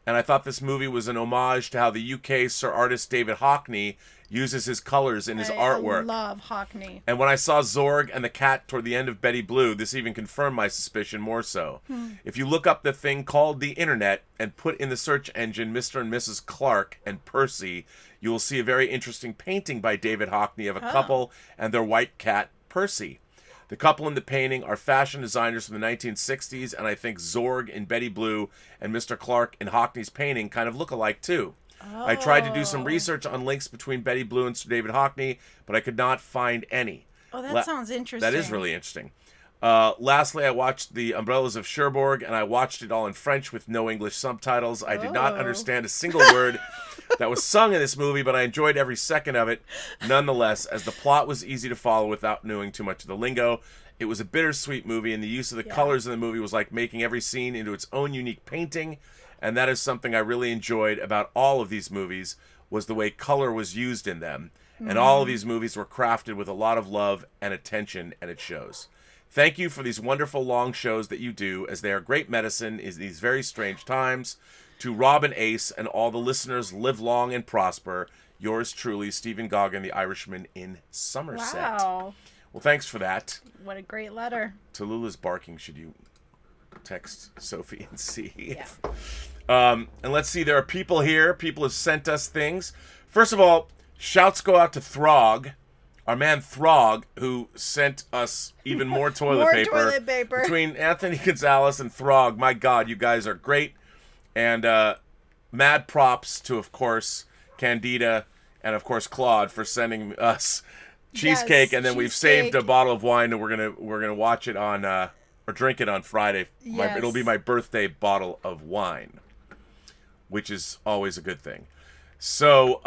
[SPEAKER 1] and I thought this movie was an homage to how the UK Sir artist David Hockney uses his colors in his artwork.
[SPEAKER 2] I love Hockney.
[SPEAKER 1] And when I saw Zorg and the cat toward the end of Betty Blue, this even confirmed my suspicion more so. If you look up the thing called the internet and put in the search engine Mr. and Mrs. Clark and Percy, you will see a very interesting painting by David Hockney of a couple and their white cat, Percy. The couple in the painting are fashion designers from the 1960s, and I think Zorg in Betty Blue and Mr. Clark in Hockney's painting kind of look alike too. I tried to do some research on links between Betty Blue and Sir David Hockney, but I could not find any.
[SPEAKER 2] Oh, that sounds interesting.
[SPEAKER 1] That is really interesting. Lastly, I watched The Umbrellas of Cherbourg, and I watched it all in French with no English subtitles. I did not understand a single word that was sung in this movie, but I enjoyed every second of it nonetheless, as the plot was easy to follow without knowing too much of the lingo. It was a bittersweet movie, and the use of the colors in the movie was like making every scene into its own unique painting, and that is something I really enjoyed about all of these movies, was the way color was used in them. And all of these movies were crafted with a lot of love and attention, and it shows. Thank you for these wonderful long shows that you do, as they are great medicine in these very strange times. To Rob and Ace and all the listeners, live long and prosper. Yours truly, Stephen Goggin, the Irishman in Somerset.
[SPEAKER 2] Wow.
[SPEAKER 1] Well, thanks for that.
[SPEAKER 2] What a great letter.
[SPEAKER 1] Tallulah's barking. Should you text Sophie and see?
[SPEAKER 2] Yeah.
[SPEAKER 1] And let's see. There are people here. People have sent us things. First of all, shouts go out to Throg. Our man Throg, who sent us even more toilet paper.
[SPEAKER 2] Toilet paper.
[SPEAKER 1] Between Anthony Gonzalez and Throg, my God, you guys are great. And mad props to, of course, Candida and, of course, Claude for sending us cheesecake. And then we've saved a bottle of wine, and we're gonna watch it on or drink it on Friday.
[SPEAKER 2] Yes.
[SPEAKER 1] It'll be my birthday bottle of wine, which is always a good thing. So,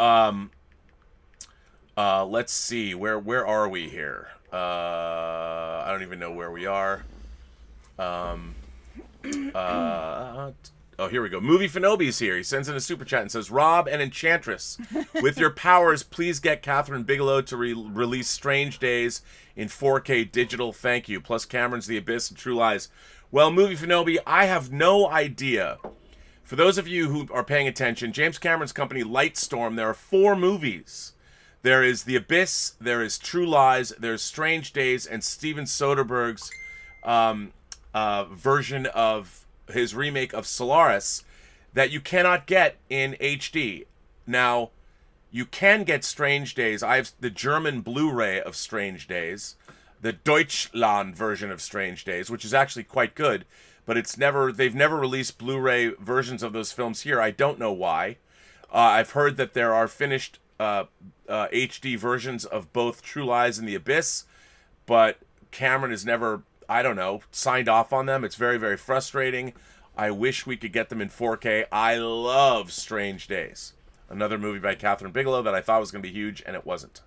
[SPEAKER 1] let's see. Where are we here? I don't even know where we are. Oh, here we go. Movie Fanobi's here. He sends in a super chat and says, Rob and Enchantress, with your powers, please get Kathryn Bigelow to release Strange Days in 4K digital. Thank you. Plus Cameron's The Abyss and True Lies. Well, Movie Fanobi, I have no idea. For those of you who are paying attention, James Cameron's company, Lightstorm, there are 4 movies. There is The Abyss, there is True Lies, there's Strange Days, and Steven Soderbergh's version of his remake of Solaris that you cannot get in HD. Now, you can get Strange Days. I have the German Blu-ray of Strange Days, the Deutschland version of Strange Days, which is actually quite good, but they've never released Blu-ray versions of those films here. I don't know why. I've heard that there are finished HD versions of both True Lies and The Abyss, but Cameron has never, I don't know, signed off on them. It's very, very frustrating. I wish we could get them in 4K. I love Strange Days. Another movie by Kathryn Bigelow that I thought was going to be huge, and it wasn't.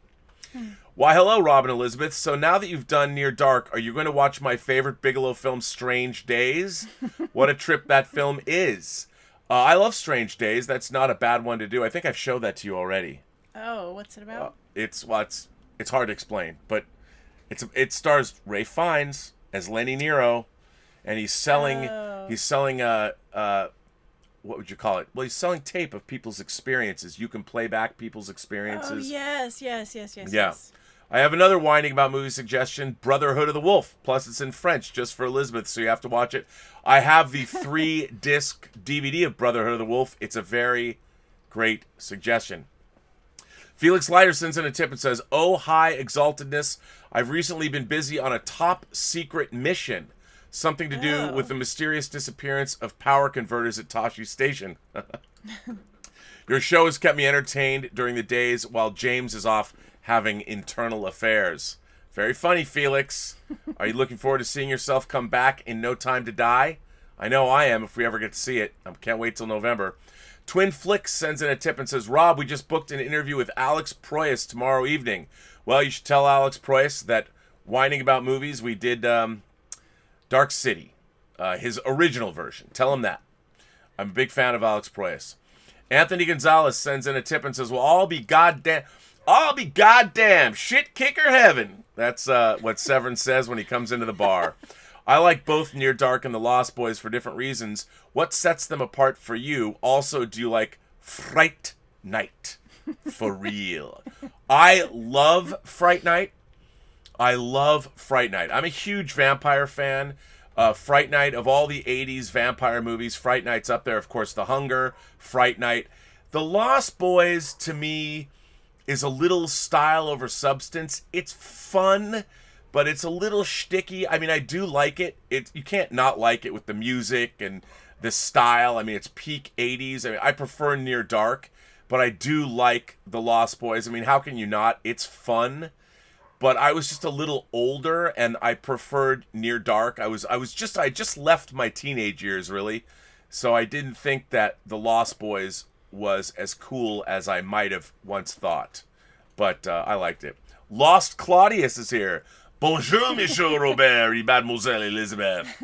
[SPEAKER 1] Why, hello, Rob and Elizabeth. So now that you've done Near Dark, are you going to watch my favorite Bigelow film, Strange Days? What a trip that film is. I love Strange Days. That's not a bad one to do. I think I've showed that to you already.
[SPEAKER 2] Oh, what's it about?
[SPEAKER 1] It's hard to explain, but it stars Ray Fiennes as Lenny Nero, and he's selling what would you call it? Well, he's selling tape of people's experiences. You can play back people's experiences.
[SPEAKER 2] Oh, yes.
[SPEAKER 1] Yeah.
[SPEAKER 2] Yes.
[SPEAKER 1] I have another whining about movie suggestion, Brotherhood of the Wolf. Plus, it's in French just for Elizabeth, so you have to watch it. I have the 3-disc DVD of Brotherhood of the Wolf. It's a very great suggestion. Felix Leiter sends in a tip and says, "Oh, high exaltedness. I've recently been busy on a top secret mission. Something to do with the mysterious disappearance of power converters at Tashi Station. Your show has kept me entertained during the days while James is off having internal affairs." Very funny, Felix. Are you looking forward to seeing yourself come back in No Time to Die? I know I am if we ever get to see it. I can't wait till November. Twin Flicks sends in a tip and says, "Rob, we just booked an interview with Alex Proyas tomorrow evening." Well, you should tell Alex Proyas that whining about movies, we did Dark City, his original version. Tell him that. I'm a big fan of Alex Proyas. Anthony Gonzalez sends in a tip and says, "Well, I'll be goddamn shit kicker heaven." That's what Severin says when he comes into the bar. I like both Near Dark and The Lost Boys for different reasons. What sets them apart for you? Also, do you like Fright Night? For real. I love Fright Night. I'm a huge vampire fan. Fright Night, of all the 80s vampire movies, Fright Night's up there. Of course, The Hunger, Fright Night. The Lost Boys, to me, is a little style over substance. It's fun, but it's a little shticky. I mean, I do like it. You can't not like it with the music and the style. I mean, it's peak 80s. I mean, I prefer Near Dark, but I do like The Lost Boys. I mean, how can you not? It's fun. But I was just a little older, and I preferred Near Dark. I just left my teenage years, really, so I didn't think that The Lost Boys was as cool as I might have once thought. But I liked it. Lost Claudius is here. Bonjour, Monsieur Robert et Mademoiselle Elizabeth.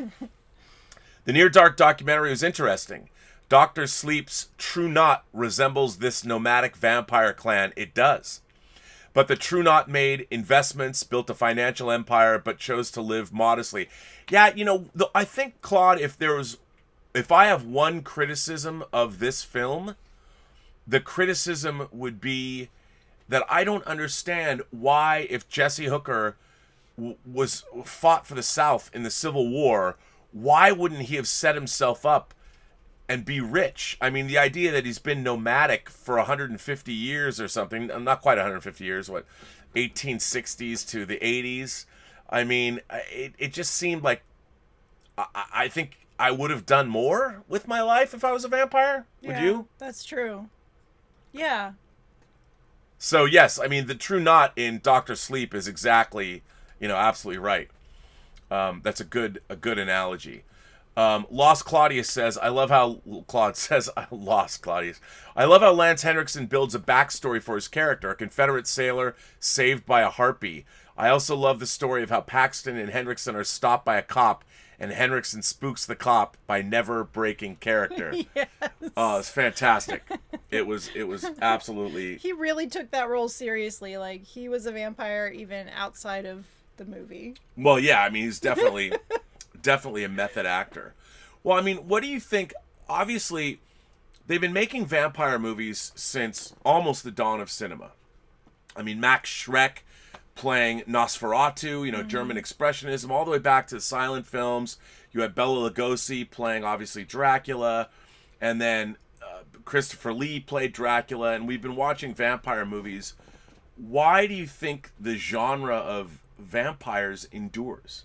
[SPEAKER 1] The Near Dark documentary was interesting. Dr. Sleep's True Knot resembles this nomadic vampire clan. It does. But the True Knot made investments, built a financial empire, but chose to live modestly. Yeah, I think, Claude, if I have one criticism of this film, the criticism would be that I don't understand why, if Jesse Hooker was fought for the South in the Civil War, why wouldn't he have set himself up and be rich? I mean, the idea that he's been nomadic for 150 years or something, not quite 150 years, 1860s to the 80s. I mean, it just seemed like I think I would have done more with my life if I was a vampire. Would you?
[SPEAKER 2] That's true. Yeah.
[SPEAKER 1] So, yes, I mean, the True Knot in Dr. Sleep is exactly, absolutely right. That's a good analogy. Lost Claudius says, I love how Lance Henriksen builds a backstory for his character, a Confederate sailor saved by a harpy. I also love the story of how Paxton and Henriksen are stopped by a cop, and Henriksen spooks the cop by never breaking character.
[SPEAKER 2] Yes.
[SPEAKER 1] Oh, it's fantastic. It was absolutely...
[SPEAKER 2] He really took that role seriously. Like, he was a vampire even outside of the movie.
[SPEAKER 1] Well, yeah, I mean, he's definitely a method actor. Well, I mean, what do you think? Obviously, they've been making vampire movies since almost the dawn of cinema. I mean, Max Schreck playing Nosferatu, German Expressionism, all the way back to the silent films. You had Bela Lugosi playing, obviously, Dracula, and then Christopher Lee played Dracula, and we've been watching vampire movies. Why do you think the genre of vampires endures?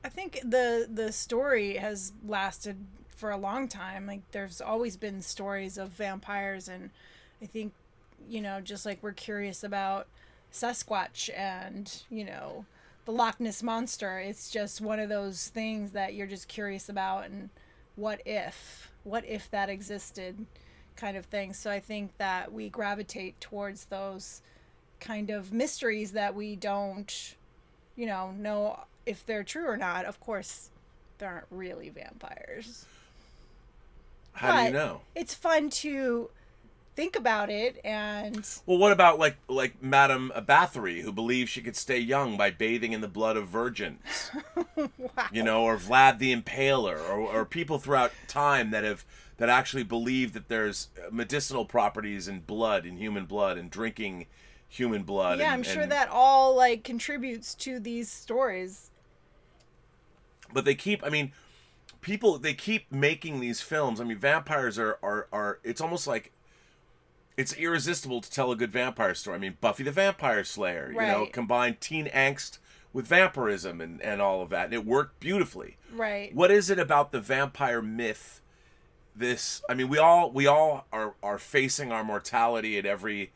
[SPEAKER 2] I think the story has lasted for a long time. Like, there's always been stories of vampires, and I think, just like we're curious about Sasquatch and, the Loch Ness Monster, it's just one of those things that you're just curious about, and what if that existed kind of thing. So I think that we gravitate towards those kind of mysteries that we don't, know if they're true or not. Of course, they aren't really vampires.
[SPEAKER 1] How do you know?
[SPEAKER 2] It's fun to think about it and...
[SPEAKER 1] Well, what about like Madame Bathory, who believes she could stay young by bathing in the blood of virgins?
[SPEAKER 2] Wow.
[SPEAKER 1] Or Vlad the Impaler, or people throughout time that actually believe that there's medicinal properties in blood, in human blood, and drinking human blood.
[SPEAKER 2] Yeah, I'm sure that all contributes to these stories.
[SPEAKER 1] But they keep making these films. I mean, vampires are it's almost like it's irresistible to tell a good vampire story. I mean, Buffy the Vampire Slayer,
[SPEAKER 2] Right.
[SPEAKER 1] combined teen angst with vampirism and all of that, and it worked beautifully.
[SPEAKER 2] Right.
[SPEAKER 1] What is it about the vampire myth? We all are facing our mortality at every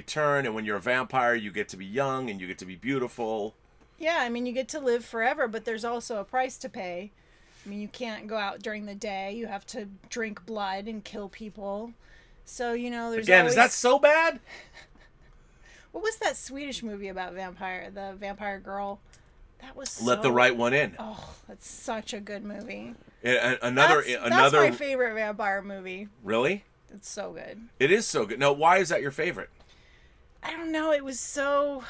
[SPEAKER 1] turn, and when you're a vampire, you get to be young and you get to be beautiful.
[SPEAKER 2] Yeah, I mean, you get to live forever, but there's also a price to pay. I mean, you can't go out during the day. You have to drink blood and kill people. So, there's
[SPEAKER 1] Again,
[SPEAKER 2] always...
[SPEAKER 1] is that so bad?
[SPEAKER 2] What was that Swedish movie about the vampire girl? That was
[SPEAKER 1] Let the Right One In.
[SPEAKER 2] Oh, that's such a good movie.
[SPEAKER 1] That's
[SPEAKER 2] my favorite vampire movie.
[SPEAKER 1] Really?
[SPEAKER 2] It's so good.
[SPEAKER 1] It is so good. Now, why is that your favorite?
[SPEAKER 2] I don't know. It was so...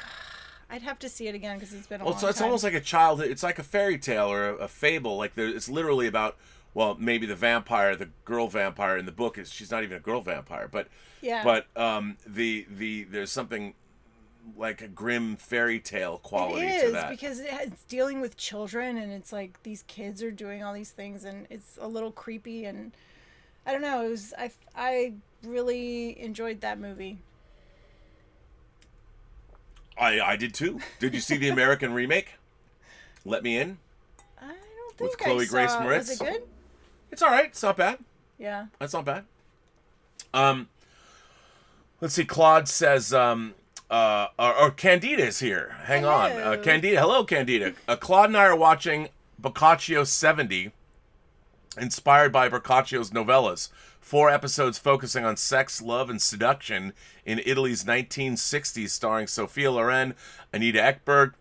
[SPEAKER 2] I'd have to see it again because it's been a long time.
[SPEAKER 1] It's almost like a childhood. It's like a fairy tale or a fable. It's literally about, well, maybe the girl vampire in the book she's not even a girl vampire, but
[SPEAKER 2] yeah.
[SPEAKER 1] But there's something like a grim fairy tale quality to that.
[SPEAKER 2] Because it's dealing with children, and it's like these kids are doing all these things, and it's a little creepy, and I don't know. I really enjoyed that movie.
[SPEAKER 1] I did too. Did you see the American remake? Let Me In?
[SPEAKER 2] I don't think
[SPEAKER 1] with Chloe Grace Moretz.
[SPEAKER 2] Was it good?
[SPEAKER 1] It's all right. It's not bad.
[SPEAKER 2] Yeah.
[SPEAKER 1] That's not bad. Let's see. Claude says, or Candida is here. Hang on. Candida. Hello, Candida. Claude and I are watching Boccaccio 70, inspired by Boccaccio's novellas. 4 episodes focusing on sex, love, and seduction in Italy's 1960s, starring Sophia Loren, Anita Ekberg,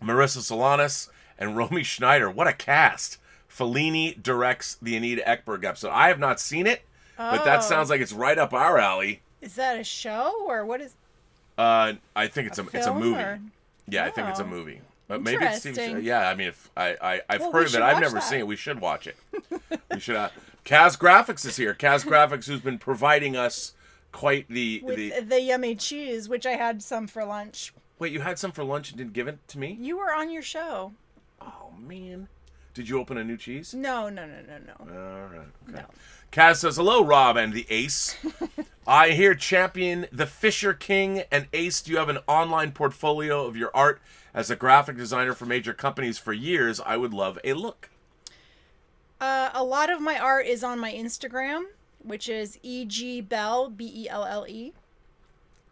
[SPEAKER 1] Marissa Solanas, and Romy Schneider. What a cast! Fellini directs the Anita Ekberg episode. I have not seen it, but that sounds like it's right up our alley.
[SPEAKER 2] Is that a show, or what is...
[SPEAKER 1] I think it's a movie.
[SPEAKER 2] Or...
[SPEAKER 1] Yeah, I think it's a movie. But maybe it's
[SPEAKER 2] Interesting.
[SPEAKER 1] Yeah, I mean, if I've
[SPEAKER 2] Well,
[SPEAKER 1] heard of it. I've never seen it. We should watch it. We should. Kaz Graphics is here. Kaz Graphics, who's been providing us quite the
[SPEAKER 2] yummy cheese, which I had some for lunch.
[SPEAKER 1] Wait, you had some for lunch and didn't give it to me?
[SPEAKER 2] You were on your show.
[SPEAKER 1] Oh man, did you open a new cheese?
[SPEAKER 2] No.
[SPEAKER 1] All right. Okay.
[SPEAKER 2] No.
[SPEAKER 1] Kaz says, hello, Rob and the Ace. I hear champion the Fisher King and Ace. Do you have an online portfolio of your art? As a graphic designer for major companies for years, I would love a look.
[SPEAKER 2] A lot of my art is on my Instagram, which is egbell, Belle.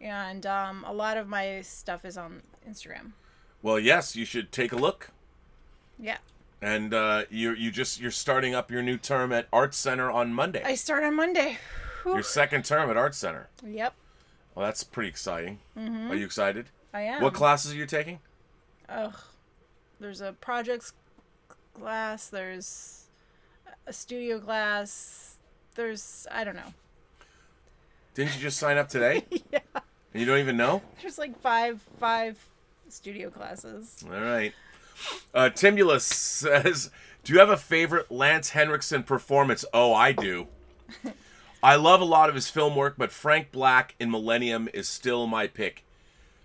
[SPEAKER 2] And a lot of my stuff is on Instagram.
[SPEAKER 1] Well, yes, you should take a look.
[SPEAKER 2] Yeah.
[SPEAKER 1] And you're starting up your new term at Art Center on Monday.
[SPEAKER 2] I start on Monday. Whew.
[SPEAKER 1] Your second term at Art Center.
[SPEAKER 2] Yep.
[SPEAKER 1] Well, that's pretty exciting.
[SPEAKER 2] Mm-hmm.
[SPEAKER 1] Are you excited?
[SPEAKER 2] I am.
[SPEAKER 1] What classes are you taking?
[SPEAKER 2] There's a projects class. There's a studio class. I don't know.
[SPEAKER 1] Didn't you just sign up today?
[SPEAKER 2] Yeah.
[SPEAKER 1] And you don't even know?
[SPEAKER 2] There's like five studio classes.
[SPEAKER 1] All right. Timulus says, do you have a favorite Lance Henriksen performance? Oh, I do. I love a lot of his film work, but Frank Black in Millennium is still my pick.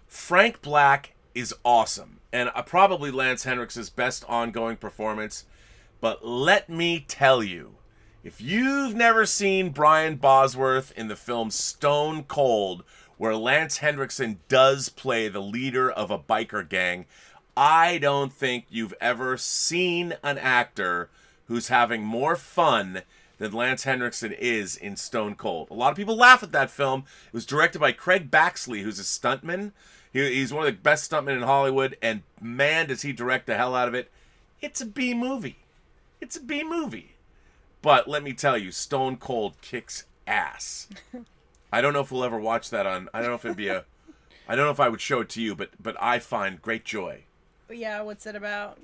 [SPEAKER 1] Frank Black is awesome, and probably Lance Henriksen's best ongoing performance. But let me tell you, if you've never seen Brian Bosworth in the film Stone Cold, where Lance Henriksen does play the leader of a biker gang, I don't think you've ever seen an actor who's having more fun than Lance Henriksen is in Stone Cold. A lot of people laugh at that film. It was directed by Craig Baxley, who's a stuntman. He's one of the best stuntmen in Hollywood, and man, does he direct the hell out of it. It's a B movie. It's a B movie. But let me tell you, Stone Cold kicks ass. I don't know if we'll ever watch that on... I don't know if it'd be a I don't know if I would show it to you, but I find great joy.
[SPEAKER 2] Yeah, what's it about?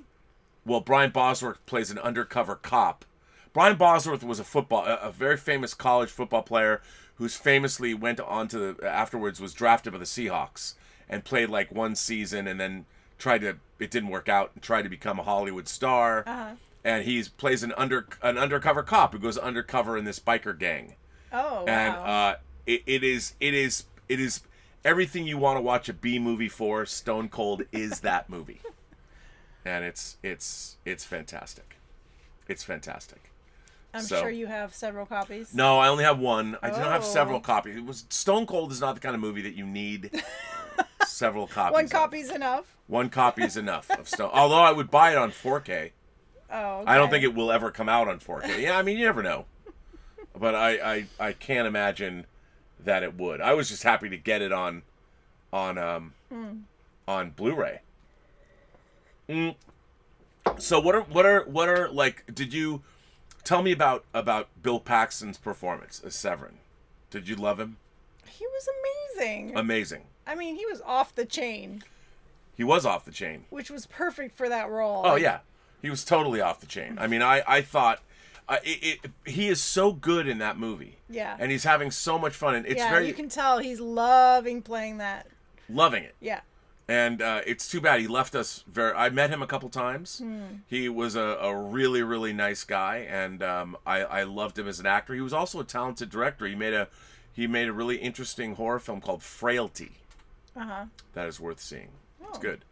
[SPEAKER 1] Well, Brian Bosworth plays an undercover cop. Brian Bosworth was a very famous college football player who's famously went on to afterwards was drafted by the Seahawks and played like one season and then it didn't work out and tried to become a Hollywood star.
[SPEAKER 2] Uh-huh.
[SPEAKER 1] And he plays an undercover cop who goes undercover in this biker gang.
[SPEAKER 2] Oh, wow.
[SPEAKER 1] And it is everything you want to watch a B movie for. Stone Cold is that movie. And it's fantastic. It's fantastic.
[SPEAKER 2] I'm sure you have several copies.
[SPEAKER 1] No, I only have one. I do not have
[SPEAKER 2] Oh.
[SPEAKER 1] several copies. Stone Cold is not the kind of movie that you need several copies.
[SPEAKER 2] One copy's enough.
[SPEAKER 1] One copy is enough of Stone. Although I would buy it on 4K.
[SPEAKER 2] Oh, okay.
[SPEAKER 1] I don't think it will ever come out on 4K. Yeah, I mean, you never know. But I can't imagine that it would. I was just happy to get it on Blu-ray. So what are like? Did you tell me about Bill Paxton's performance as Severin? Did you love him?
[SPEAKER 2] He was amazing.
[SPEAKER 1] Amazing.
[SPEAKER 2] I mean, he was off the chain,
[SPEAKER 1] He was off the chain.
[SPEAKER 2] which was perfect for that role.
[SPEAKER 1] Oh yeah, he was totally off the chain. I mean, I thought he is so good in that movie.
[SPEAKER 2] Yeah.
[SPEAKER 1] And he's having so much fun, and it's
[SPEAKER 2] yeah,
[SPEAKER 1] very
[SPEAKER 2] you can tell he's loving playing that.
[SPEAKER 1] loving it.
[SPEAKER 2] Yeah.
[SPEAKER 1] And it's too bad he left us. I met him a couple times. He was a really, really nice guy, and I loved him as an actor. He was also a talented director. He made a really interesting horror film called Frailty.
[SPEAKER 2] Uh-huh.
[SPEAKER 1] That is worth seeing. It's
[SPEAKER 2] Oh.
[SPEAKER 1] good.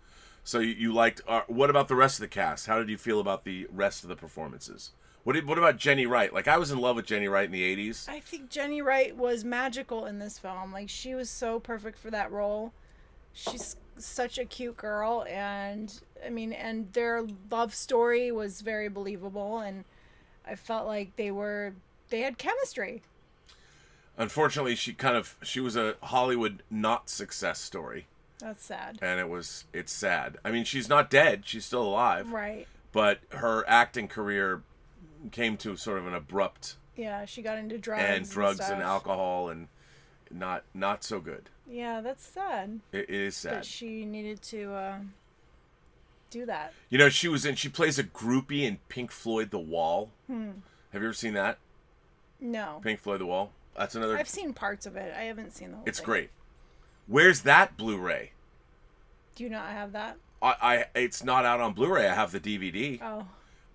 [SPEAKER 1] So you liked. What about the rest of the cast? How did you feel about the rest of the performances? What about Jenny Wright? Like, I was in love with Jenny Wright in the 80s.
[SPEAKER 2] I think Jenny Wright was magical in this film. Like, she was so perfect for that role. She's such a cute girl, and I mean, and their love story was very believable, and I felt like they had chemistry.
[SPEAKER 1] Unfortunately, she was a Hollywood not success story,
[SPEAKER 2] That's sad.
[SPEAKER 1] and it's sad. I mean, she's not dead; she's still alive.
[SPEAKER 2] Right.
[SPEAKER 1] But her acting career came to sort of an abrupt
[SPEAKER 2] Yeah, she got into drugs
[SPEAKER 1] and
[SPEAKER 2] stuff.
[SPEAKER 1] alcohol, and not so good.
[SPEAKER 2] Yeah, that's sad.
[SPEAKER 1] It is sad.
[SPEAKER 2] But she needed to do that.
[SPEAKER 1] You know, she plays a groupie in Pink Floyd The Wall. Have you ever seen that?
[SPEAKER 2] No.
[SPEAKER 1] Pink Floyd The Wall? That's another.
[SPEAKER 2] I've seen parts of it. I haven't seen the whole
[SPEAKER 1] It's
[SPEAKER 2] thing.
[SPEAKER 1] great. Where's that Blu-ray?
[SPEAKER 2] Do you not have that?
[SPEAKER 1] It's not out on Blu-ray. I have the DVD.
[SPEAKER 2] Oh.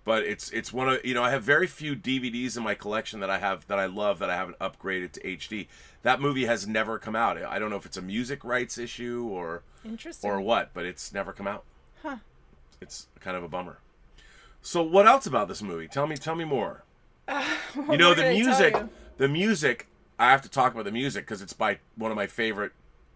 [SPEAKER 1] But it's one of, I have very few DVDs in my collection that I love that I haven't upgraded to HD. That movie has never come out. I don't know if it's a music rights issue or
[SPEAKER 2] Interesting.
[SPEAKER 1] what, but it's never come out.
[SPEAKER 2] Huh.
[SPEAKER 1] It's kind of a bummer. So what else about this movie? Tell me more.
[SPEAKER 2] What am I gonna tell you?
[SPEAKER 1] The music, I have to talk about the music because it's by one of my favorite.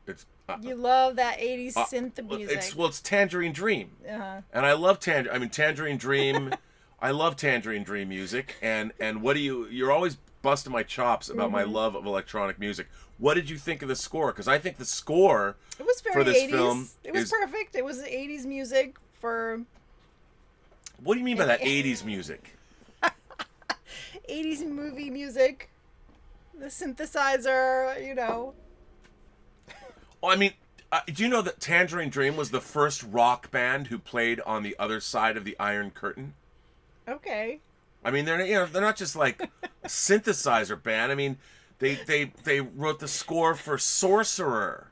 [SPEAKER 1] It's
[SPEAKER 2] You love that 80s synth music.
[SPEAKER 1] It's Tangerine Dream.
[SPEAKER 2] Uh-huh.
[SPEAKER 1] And I love Tangerine Dream. I love Tangerine Dream music. And what you're always busting my chops about my love of electronic music. What did you think of the score? Because I think the score
[SPEAKER 2] It was very
[SPEAKER 1] for this
[SPEAKER 2] 80s.
[SPEAKER 1] film
[SPEAKER 2] It was
[SPEAKER 1] is.
[SPEAKER 2] perfect. It was 80s music for
[SPEAKER 1] What do you mean by that 80s music?
[SPEAKER 2] 80s movie music. The synthesizer,
[SPEAKER 1] Well, I mean, do you know that Tangerine Dream was the first rock band who played on the other side of the Iron Curtain?
[SPEAKER 2] Okay.
[SPEAKER 1] I mean, they're not just like a synthesizer band. I mean, they wrote the score for Sorcerer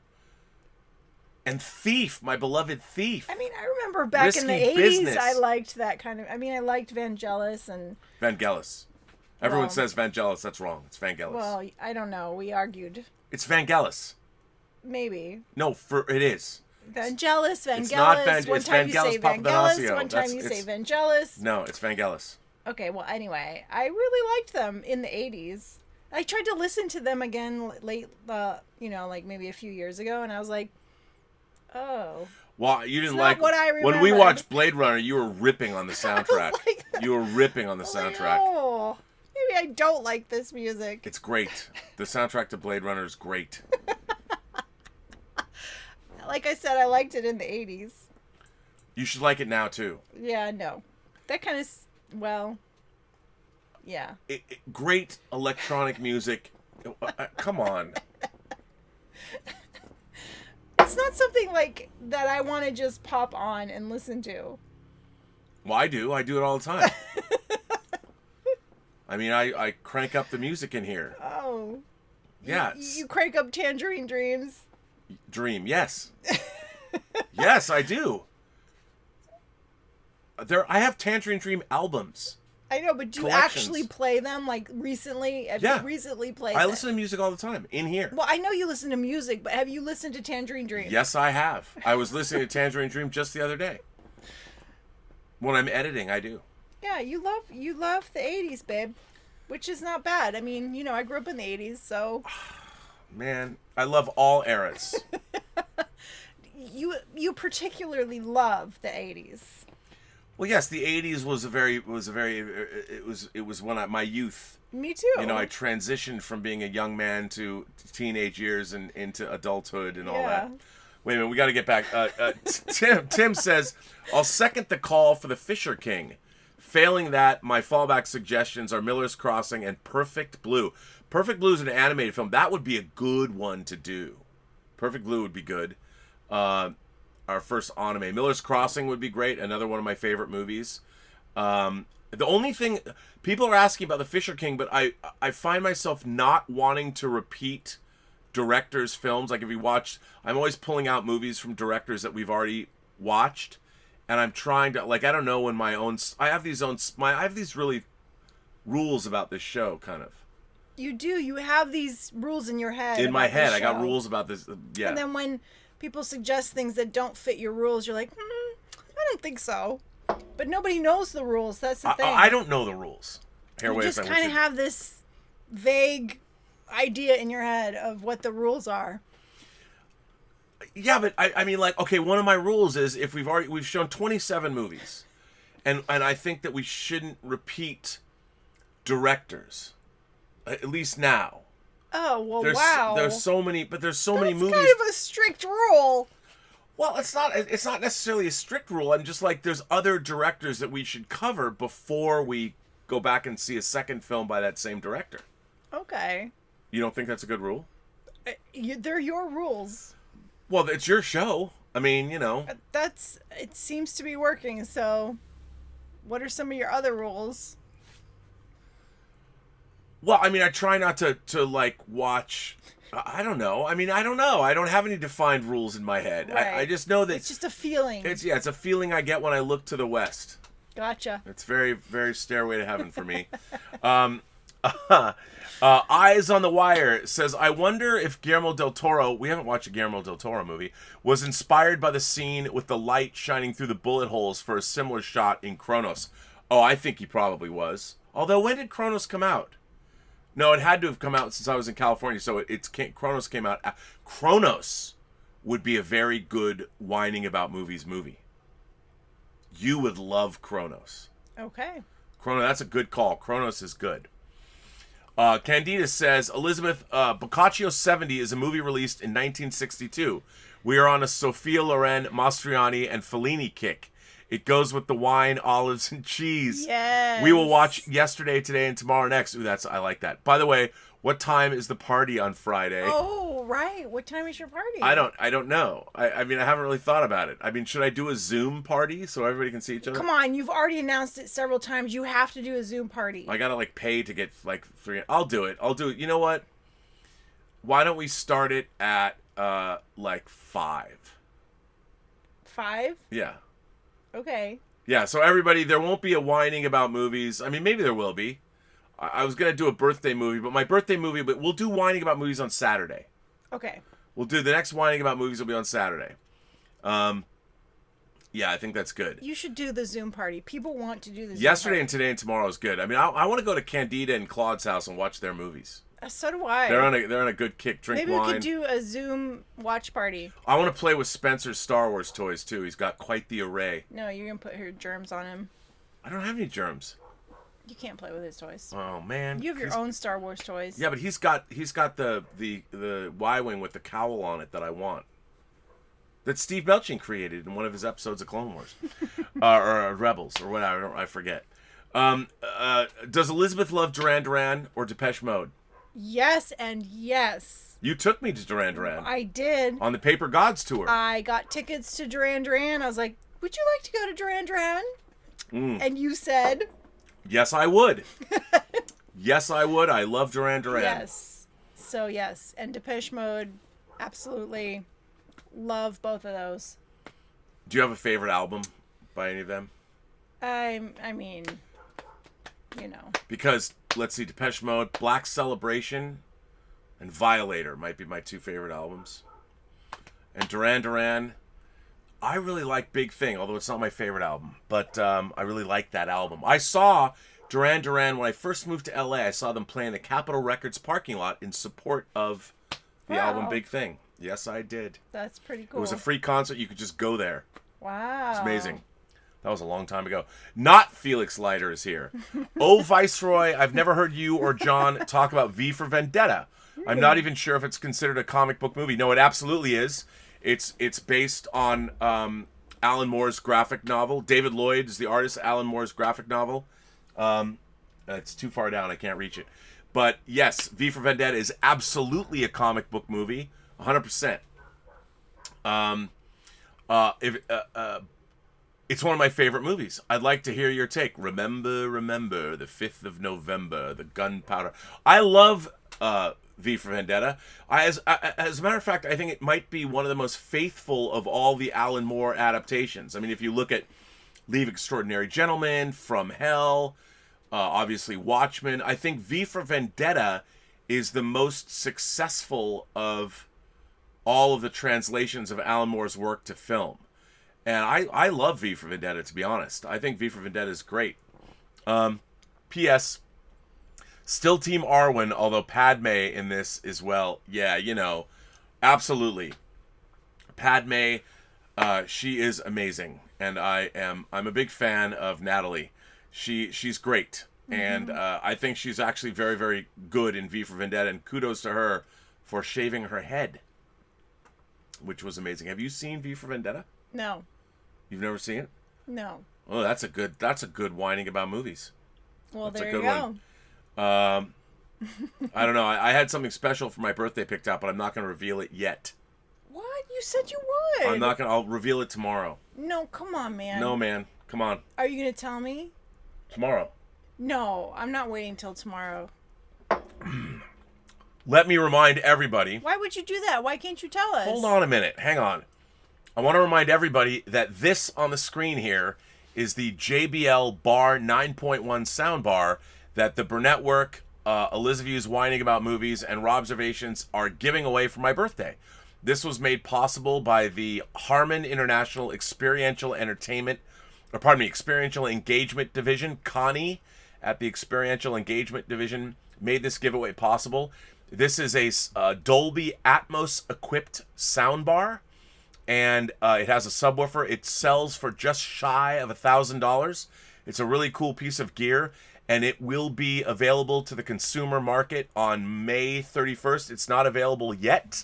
[SPEAKER 1] and Thief, my beloved Thief.
[SPEAKER 2] I mean, I remember back in the
[SPEAKER 1] Risky
[SPEAKER 2] 80s,
[SPEAKER 1] Business.
[SPEAKER 2] I liked that kind of. I mean, I liked Vangelis and.
[SPEAKER 1] Vangelis. Everyone
[SPEAKER 2] Well-
[SPEAKER 1] says Vangelis. That's wrong. It's Vangelis.
[SPEAKER 2] Well, I don't know. We argued.
[SPEAKER 1] It's Vangelis.
[SPEAKER 2] Maybe.
[SPEAKER 1] No, it is.
[SPEAKER 2] Vangelis.
[SPEAKER 1] It's not
[SPEAKER 2] One
[SPEAKER 1] it's
[SPEAKER 2] time you say
[SPEAKER 1] Vangelis
[SPEAKER 2] Vangelis.
[SPEAKER 1] Papadopoulos.
[SPEAKER 2] One time you say Vangelis.
[SPEAKER 1] No, it's Vangelis.
[SPEAKER 2] Okay, well, anyway, I really liked them in the 80s. I tried to listen to them again late, like maybe a few years ago, and I was like, oh.
[SPEAKER 1] Well, you didn't
[SPEAKER 2] It's not
[SPEAKER 1] like
[SPEAKER 2] what I
[SPEAKER 1] when we
[SPEAKER 2] remembered.
[SPEAKER 1] watched Blade Runner. You were ripping on the soundtrack.
[SPEAKER 2] like-
[SPEAKER 1] You were ripping on the
[SPEAKER 2] I was like,
[SPEAKER 1] soundtrack.
[SPEAKER 2] oh, maybe I don't like this music.
[SPEAKER 1] It's great. The soundtrack to Blade Runner is great.
[SPEAKER 2] Like I said, I liked it in the 80s.
[SPEAKER 1] You should like it now too.
[SPEAKER 2] Yeah, no. That kind of, well, yeah.
[SPEAKER 1] Great electronic music. Come on.
[SPEAKER 2] it's not something like that I want to just pop on and listen to.
[SPEAKER 1] Well, I do it all the time. I mean, I crank up the music in here.
[SPEAKER 2] Oh.
[SPEAKER 1] Yeah.
[SPEAKER 2] You crank up Tangerine Dreams.
[SPEAKER 1] Dream, yes. Yes, I do. I have Tangerine Dream albums.
[SPEAKER 2] I know, but do you actually play them, like, recently? Have you recently played them?
[SPEAKER 1] I listen to music all the time, in here.
[SPEAKER 2] Well, I know you listen to music, but have you listened to Tangerine Dream?
[SPEAKER 1] Yes, I have. I was listening to Tangerine Dream just the other day. When I'm editing, I do.
[SPEAKER 2] Yeah, you love the 80s, babe. Which is not bad. I mean, you know, I grew up in the 80s, so...
[SPEAKER 1] Man, I love all eras.
[SPEAKER 2] You particularly love the 80s.
[SPEAKER 1] Well, yes, the 80s was when my youth.
[SPEAKER 2] Me too.
[SPEAKER 1] You know, I transitioned from being a young man to teenage years and into adulthood and all that. Wait a minute, we got to get back. Tim says, I'll second the call for the Fisher King. Failing that, my fallback suggestions are Miller's Crossing and Perfect Blue. Perfect Blue is an animated film. That would be a good one to do. Perfect Blue would be good. Our first anime. Miller's Crossing would be great. Another one of my favorite movies. The only thing... People are asking about the Fisher King, but I find myself not wanting to repeat directors' films. Like if you watch... I'm always pulling out movies from directors that we've already watched. And I'm trying to... Like, I don't know when my own... I have these really rules about this show, kind of.
[SPEAKER 2] You do. You have these rules in your head.
[SPEAKER 1] In my head. I got rules about this. Yeah.
[SPEAKER 2] And then when people suggest things that don't fit your rules, you're like, I don't think so. But nobody knows the rules. That's the thing.
[SPEAKER 1] I don't know the rules.
[SPEAKER 2] You just kind of have this vague idea in your head of what the rules are.
[SPEAKER 1] Yeah, but I mean, like, okay, one of my rules is if we've shown 27 movies, and I think that we shouldn't repeat directors, at least now.
[SPEAKER 2] Oh, well, wow.
[SPEAKER 1] There's so many movies. That's kind
[SPEAKER 2] of a strict rule.
[SPEAKER 1] Well, it's not necessarily a strict rule. I'm just like, there's other directors that we should cover before we go back and see a second film by that same director.
[SPEAKER 2] Okay.
[SPEAKER 1] You don't think that's a good rule?
[SPEAKER 2] They're your rules.
[SPEAKER 1] Well, it's your show. I mean, you know.
[SPEAKER 2] It seems to be working, so what are some of your other rules?
[SPEAKER 1] Well, I mean, I try not to like watch. I don't know. I mean, I don't know. I don't have any defined rules in my head.
[SPEAKER 2] Right.
[SPEAKER 1] I just know that
[SPEAKER 2] it's just a feeling.
[SPEAKER 1] It's a feeling I get when I look to the west.
[SPEAKER 2] Gotcha.
[SPEAKER 1] It's very, very Stairway to Heaven for me. Eyes on the Wire says, I wonder if Guillermo del Toro, we haven't watched a Guillermo del Toro movie, was inspired by the scene with the light shining through the bullet holes for a similar shot in Kronos. Oh, I think he probably was. Although, when did Kronos come out? No, it had to have come out since I was in California, so Kronos came out. Kronos would be a very good whining about movies movie. You would love Kronos.
[SPEAKER 2] Okay.
[SPEAKER 1] Kronos, that's a good call. Kronos is good. Candida says, Elizabeth, Boccaccio 70 is a movie released in 1962. We are on a Sophia Loren, Mastroianni, and Fellini kick. It goes with the wine, olives, and cheese.
[SPEAKER 2] Yes.
[SPEAKER 1] We will watch Yesterday, Today, and Tomorrow Next. Ooh, I like that. By the way, what time is the party on Friday?
[SPEAKER 2] Oh, right. What time is your party?
[SPEAKER 1] I don't know. I mean, I haven't really thought about it. I mean, should I do a Zoom party so everybody can see each other?
[SPEAKER 2] Come on, you've already announced it several times. You have to do a Zoom party.
[SPEAKER 1] I gotta like pay to get like 3. I'll do it. You know what? Why don't we start it at like 5?
[SPEAKER 2] 5?
[SPEAKER 1] Yeah.
[SPEAKER 2] Okay.
[SPEAKER 1] Yeah, so everybody, there won't be a whining about movies. I mean, maybe there will be. I was going to do a birthday movie, but we'll do whining about movies on Saturday.
[SPEAKER 2] Okay.
[SPEAKER 1] We'll do the next whining about movies will be on Saturday. Yeah, I think that's good.
[SPEAKER 2] You should do the Zoom party. People want to do the Zoom
[SPEAKER 1] Yesterday
[SPEAKER 2] party.
[SPEAKER 1] and Today and Tomorrow is good. I mean, I want to go to Candida and Claude's house and watch their movies.
[SPEAKER 2] So do I.
[SPEAKER 1] They're on a good kick. Drink
[SPEAKER 2] Maybe
[SPEAKER 1] wine.
[SPEAKER 2] we could do a Zoom watch party.
[SPEAKER 1] I want to play with Spencer's Star Wars toys too. He's got quite the array.
[SPEAKER 2] No, you're gonna put your germs on him.
[SPEAKER 1] I don't have any germs.
[SPEAKER 2] You can't play with his toys.
[SPEAKER 1] Oh man.
[SPEAKER 2] You have your own Star Wars toys.
[SPEAKER 1] Yeah, but he's got the Y-wing with the cowl on it that I want. That Steve Melching created in one of his episodes of Clone Wars, or Rebels, or whatever. I forget. Does Elizabeth love Duran Duran or Depeche Mode?
[SPEAKER 2] Yes and yes.
[SPEAKER 1] You took me to Duran Duran.
[SPEAKER 2] I did.
[SPEAKER 1] On the Paper Gods tour.
[SPEAKER 2] I got tickets to Duran Duran. I was like, would you like to go to Duran Duran? And you said...
[SPEAKER 1] Yes, I would. Yes, I would. I love Duran Duran.
[SPEAKER 2] Yes. So, yes. And Depeche Mode, absolutely love both of those.
[SPEAKER 1] Do you have a favorite album by any of them?
[SPEAKER 2] I mean, you know.
[SPEAKER 1] Because, let's see, Depeche Mode, Black Celebration, and Violator might be my two favorite albums. And Duran Duran, I really like Big Thing, although it's not my favorite album. But I really like that album. I saw Duran Duran when I first moved to LA. I saw them play in the Capitol Records parking lot in support of the album Big Thing. Yes, I did.
[SPEAKER 2] That's pretty cool.
[SPEAKER 1] It was a free concert. You could just go there.
[SPEAKER 2] Wow.
[SPEAKER 1] It's amazing. That was a long time ago. Not Felix Leiter is here. Oh, Viceroy, I've never heard you or John talk about V for Vendetta. I'm not even sure if it's considered a comic book movie. No, it absolutely is. It's based on Alan Moore's graphic novel. David Lloyd is the artist, Alan Moore's graphic novel. It's too far down. I can't reach it. But yes, V for Vendetta is absolutely a comic book movie. 100%. It's one of my favorite movies. I'd like to hear your take. Remember, the 5th of November, the gunpowder. I love V for Vendetta. As a matter of fact, I think it might be one of the most faithful of all the Alan Moore adaptations. I mean, if you look at Leave Extraordinary Gentlemen, From Hell, obviously Watchmen, I think V for Vendetta is the most successful of all of the translations of Alan Moore's work to film. And I love V for Vendetta, to be honest. I think V for Vendetta is great. P.S. Still Team Arwen, although Padme in this as well. Yeah, you know, absolutely. Padme, she is amazing. And I'm a big fan of Natalie. She's great. Mm-hmm. And I think she's actually very, very good in V for Vendetta. And kudos to her for shaving her head, which was amazing. Have you seen V for Vendetta?
[SPEAKER 2] No.
[SPEAKER 1] You've never seen it?
[SPEAKER 2] No.
[SPEAKER 1] Oh, that's a good whining about movies.
[SPEAKER 2] Well,
[SPEAKER 1] that's
[SPEAKER 2] there
[SPEAKER 1] a good
[SPEAKER 2] you go.
[SPEAKER 1] One. I don't know. I had something special for my birthday picked out, but I'm not going to reveal it yet.
[SPEAKER 2] What? You said you would.
[SPEAKER 1] I'm not going to. I'll reveal it tomorrow.
[SPEAKER 2] No, come on, man.
[SPEAKER 1] No, man. Come on.
[SPEAKER 2] Are you going to tell me?
[SPEAKER 1] Tomorrow.
[SPEAKER 2] No, I'm not waiting till tomorrow.
[SPEAKER 1] Let me remind everybody.
[SPEAKER 2] Why would you do that? Why can't you tell us?
[SPEAKER 1] Hold on a minute. Hang on. I want to remind everybody that this on the screen here is the JBL Bar 9.1 soundbar that the Burnettwork, Elizabeth's Whining About Movies, and Robservations are giving away for my birthday. This was made possible by the Harmon International Experiential Engagement Division. Connie at the Experiential Engagement Division made this giveaway possible. This is a Dolby Atmos equipped soundbar. And it has a subwoofer. It sells for just shy of $1,000. It's a really cool piece of gear, and it will be available to the consumer market on May 31st. It's not available yet,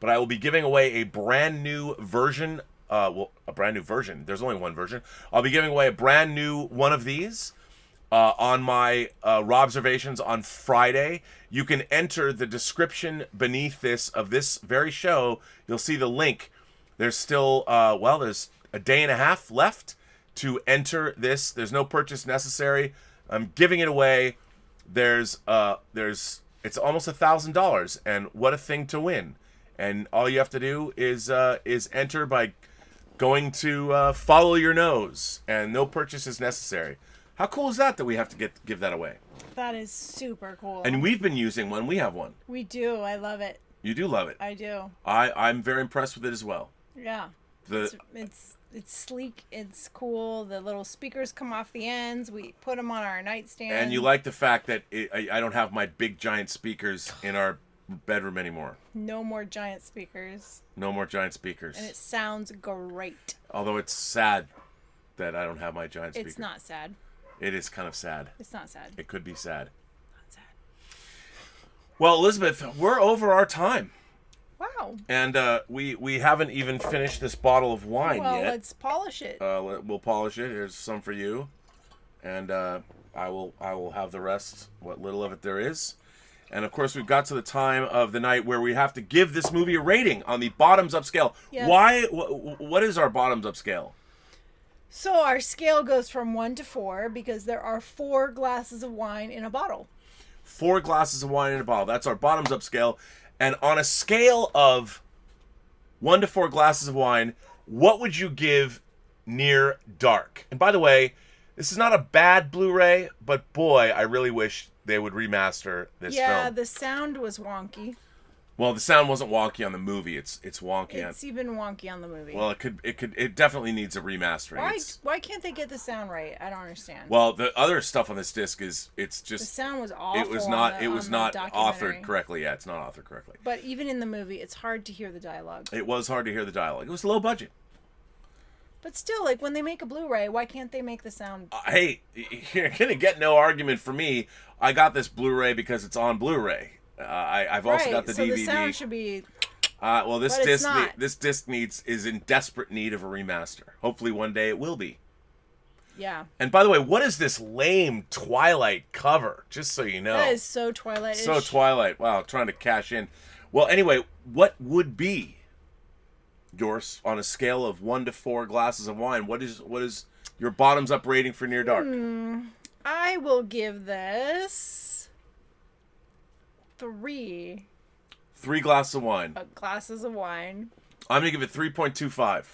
[SPEAKER 1] but I will be giving away a brand new version. A brand new version. There's only one version. I'll be giving away a brand new one of these on my Robservations on Friday. You can enter the description beneath this of this very show. You'll see the link. There's still, there's a day and a half left to enter this. There's no purchase necessary. I'm giving it away. It's almost $1,000, and what a thing to win! And all you have to do is enter by going to Follow Your Nose, and no purchase is necessary. How cool is that we have to give that away? That
[SPEAKER 2] is super cool.
[SPEAKER 1] And we've been using one. We have one.
[SPEAKER 2] We do. I love it.
[SPEAKER 1] You do love it.
[SPEAKER 2] I do.
[SPEAKER 1] I'm very impressed with it as well.
[SPEAKER 2] Yeah. It's sleek. It's cool. The little speakers come off the ends. We put them on our nightstand.
[SPEAKER 1] And you like the fact that I don't have my big giant speakers in our bedroom anymore.
[SPEAKER 2] No more giant speakers.
[SPEAKER 1] No more giant speakers.
[SPEAKER 2] And it sounds great.
[SPEAKER 1] Although it's sad that I don't have my giant speakers.
[SPEAKER 2] It's not sad.
[SPEAKER 1] It is kind of sad.
[SPEAKER 2] It's not sad.
[SPEAKER 1] It could be sad.
[SPEAKER 2] Not sad.
[SPEAKER 1] Well, Elizabeth, we're over our time.
[SPEAKER 2] Wow.
[SPEAKER 1] And we haven't even finished this bottle of wine yet.
[SPEAKER 2] Well, let's polish it.
[SPEAKER 1] We'll polish it. Here's some for you. And I will have the rest, what little of it there is. And of course, we've got to the time of the night where we have to give this movie a rating on the bottoms up scale.
[SPEAKER 2] Yes.
[SPEAKER 1] Why? What is our bottoms up scale?
[SPEAKER 2] So our scale goes from 1 to 4 because there are 4 glasses of wine in a bottle.
[SPEAKER 1] 4 glasses of wine in a bottle. That's our bottoms up scale. And on a scale of 1 to 4 glasses of wine, what would you give Near Dark? And by the way, this is not a bad Blu-ray, but boy, I really wish they would remaster this film.
[SPEAKER 2] Yeah, the sound was wonky.
[SPEAKER 1] Well, the sound wasn't wonky on the movie. It's wonky on...
[SPEAKER 2] It's even wonky on the movie.
[SPEAKER 1] Well, it definitely needs a remastering.
[SPEAKER 2] Why can't they get the sound right? I don't understand.
[SPEAKER 1] Well, the other stuff on this disc it's just...
[SPEAKER 2] The sound was awful.
[SPEAKER 1] It was not
[SPEAKER 2] documentary.
[SPEAKER 1] authored correctly. Yeah, it's not authored correctly.
[SPEAKER 2] But even in the movie, it's hard to hear the dialogue.
[SPEAKER 1] It was hard to hear the dialogue. It was low budget.
[SPEAKER 2] But still, like, when they make a Blu-ray, why can't they make the sound...
[SPEAKER 1] Hey, you're going to get no argument from me. I got this Blu-ray because it's on Blu-ray. I've also got the DVD.
[SPEAKER 2] So the sound should be...
[SPEAKER 1] Well, this
[SPEAKER 2] but
[SPEAKER 1] disc is in desperate need of a remaster. Hopefully one day it will be.
[SPEAKER 2] Yeah.
[SPEAKER 1] And by the way, what is this lame Twilight cover? Just so you know.
[SPEAKER 2] That is so Twilight-ish.
[SPEAKER 1] So Twilight. Wow, trying to cash in. Well, anyway, what would be yours on a scale of 1 to 4 glasses of wine? What is your bottoms up rating for Near Dark?
[SPEAKER 2] I will give this 3.
[SPEAKER 1] 3 glasses of wine.
[SPEAKER 2] Glasses of wine.
[SPEAKER 1] I'm gonna give it 3.25.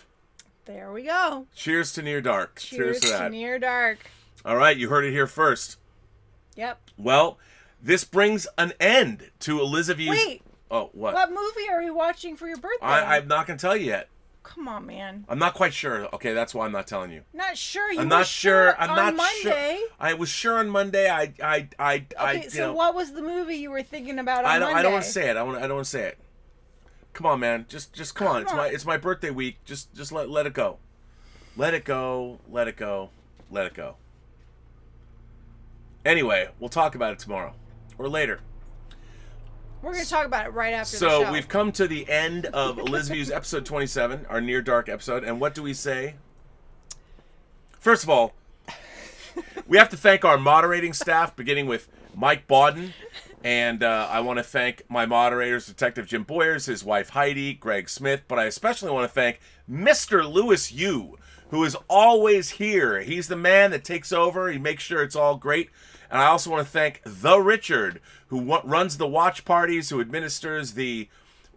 [SPEAKER 2] There we go.
[SPEAKER 1] Cheers to Near Dark.
[SPEAKER 2] Cheers
[SPEAKER 1] to that.
[SPEAKER 2] to Near Dark.
[SPEAKER 1] All right, you heard it here first.
[SPEAKER 2] Yep.
[SPEAKER 1] Well, this brings an end to Elizabeth's...
[SPEAKER 2] Wait.
[SPEAKER 1] Oh, what?
[SPEAKER 2] What movie are we watching for your birthday?
[SPEAKER 1] I'm not going to tell you yet.
[SPEAKER 2] Come on, man.
[SPEAKER 1] I'm not quite sure. Okay, that's why I'm not telling you.
[SPEAKER 2] Not sure.
[SPEAKER 1] I'm not sure. I'm
[SPEAKER 2] on
[SPEAKER 1] not
[SPEAKER 2] Monday.
[SPEAKER 1] sure. I was sure on Monday.
[SPEAKER 2] Okay, so what was the movie you were thinking about on Monday?
[SPEAKER 1] I don't want to say it. I don't want to say it. Come on, man. Just come on. It's my birthday week. Just let it go. Let it go. Let it go. Let it go. Anyway, we'll talk about it tomorrow or later.
[SPEAKER 2] We're going to talk about it right after the show.
[SPEAKER 1] So we've come to the end of Elizabeth's episode 27, our Near Dark episode. And what do we say? First of all, we have to thank our moderating staff, beginning with Mike Bawden. And I want to thank my moderators, Detective Jim Boyers, his wife Heidi, Greg Smith. But I especially want to thank Mr. Lewis Yu, who is always here. He's the man that takes over. He makes sure it's all great. And I also want to thank The Richard, who runs the watch parties, who administers the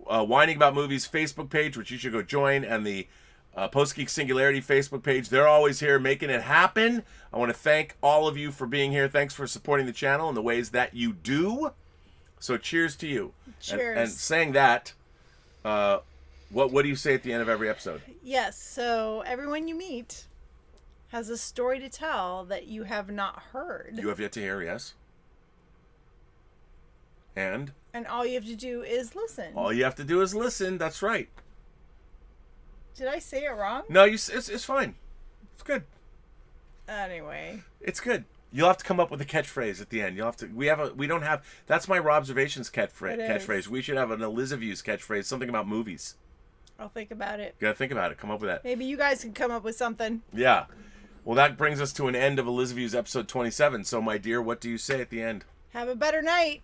[SPEAKER 1] WINEning About Movies Facebook page, which you should go join, and the Post-Geek Singularity Facebook page. They're always here making it happen. I want to thank all of you for being here. Thanks for supporting the channel in the ways that you do. So cheers to you.
[SPEAKER 2] Cheers.
[SPEAKER 1] And saying that, what do you say at the end of every episode?
[SPEAKER 2] Yes, so everyone you meet has a story to tell that you have not heard.
[SPEAKER 1] You have yet to hear, yes. And
[SPEAKER 2] all you have to do is listen.
[SPEAKER 1] All you have to do is listen. That's right.
[SPEAKER 2] Did I say it wrong?
[SPEAKER 1] No, it's fine. It's good.
[SPEAKER 2] Anyway.
[SPEAKER 1] It's good. You'll have to come up with a catchphrase at the end. You'll have to. We don't have. That's my Robservations catchphrase. We should have an Elizabeth's catchphrase. Something about movies.
[SPEAKER 2] I'll think about it.
[SPEAKER 1] You gotta think about it. Come up with that.
[SPEAKER 2] Maybe you guys can come up with something.
[SPEAKER 1] Yeah. Well, that brings us to an end of Elizabeth's episode 27. So, my dear, what do you say at the end?
[SPEAKER 2] Have a better night.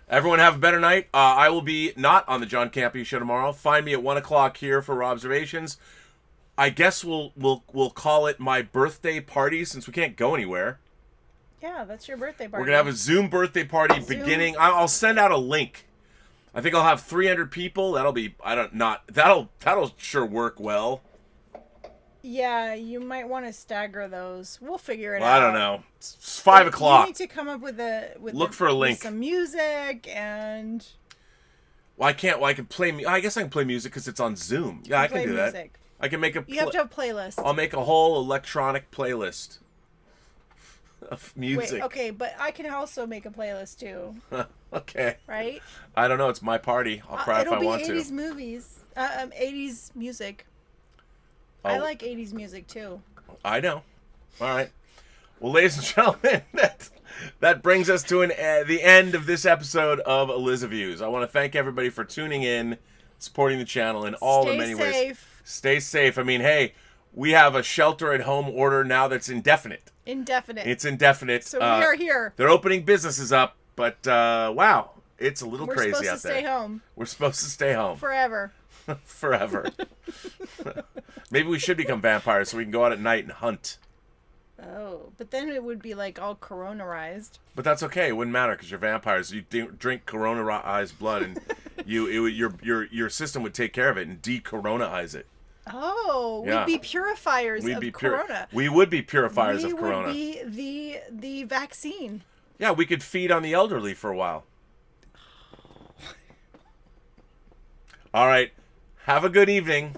[SPEAKER 1] Everyone have a better night. I will be not on the John Campea show tomorrow. Find me at 1 o'clock here for Robservations. I guess we'll call it my birthday party since we can't go anywhere.
[SPEAKER 2] Yeah, that's your birthday party.
[SPEAKER 1] We're gonna have a Zoom birthday party beginning. I'll send out a link. I think I'll have 300 people. That'll be that'll sure work well.
[SPEAKER 2] Yeah, you might want to stagger those. We'll figure it out.
[SPEAKER 1] I don't know. It's 5 o'clock.
[SPEAKER 2] You need to come up with
[SPEAKER 1] look for a link.
[SPEAKER 2] With some music and.
[SPEAKER 1] Well, I can't. Well, I can play. I guess I can play music because it's on Zoom. Yeah, I can do that. I can make a.
[SPEAKER 2] You have to have a playlist.
[SPEAKER 1] I'll make a whole electronic playlist of music.
[SPEAKER 2] Wait, okay, but I can also make a playlist too.
[SPEAKER 1] Okay.
[SPEAKER 2] Right?
[SPEAKER 1] I don't know. It's my party. I'll cry if I want to.
[SPEAKER 2] It'll be 80s movies. 80s music.
[SPEAKER 1] Oh.
[SPEAKER 2] I like 80s music too.
[SPEAKER 1] I know. All right. Well, ladies and gentlemen, that brings us to the end of this episode of Elizabeth's. I want to thank everybody for tuning in, supporting the channel in all the many ways. Stay safe. I mean, hey, we have a shelter-at-home order now that's indefinite.
[SPEAKER 2] Indefinite.
[SPEAKER 1] It's indefinite.
[SPEAKER 2] So we are here.
[SPEAKER 1] They're opening businesses up, but wow, It's a little
[SPEAKER 2] We're
[SPEAKER 1] crazy
[SPEAKER 2] supposed
[SPEAKER 1] out
[SPEAKER 2] to stay
[SPEAKER 1] there.
[SPEAKER 2] home
[SPEAKER 1] We're supposed to stay home
[SPEAKER 2] forever.
[SPEAKER 1] forever. Maybe we should become vampires so we can go out at night and hunt.
[SPEAKER 2] Oh, but then it would be like all coronarized.
[SPEAKER 1] But that's okay. It wouldn't matter because you're vampires. You drink coronaized blood, and your system would take care of it and de-coronaize it.
[SPEAKER 2] Oh,
[SPEAKER 1] Yeah.
[SPEAKER 2] we'd be purifiers of corona.
[SPEAKER 1] We would be purifiers
[SPEAKER 2] We
[SPEAKER 1] of corona.
[SPEAKER 2] would be the vaccine.
[SPEAKER 1] Yeah, we could feed on the elderly for a while. All right. Have a good evening.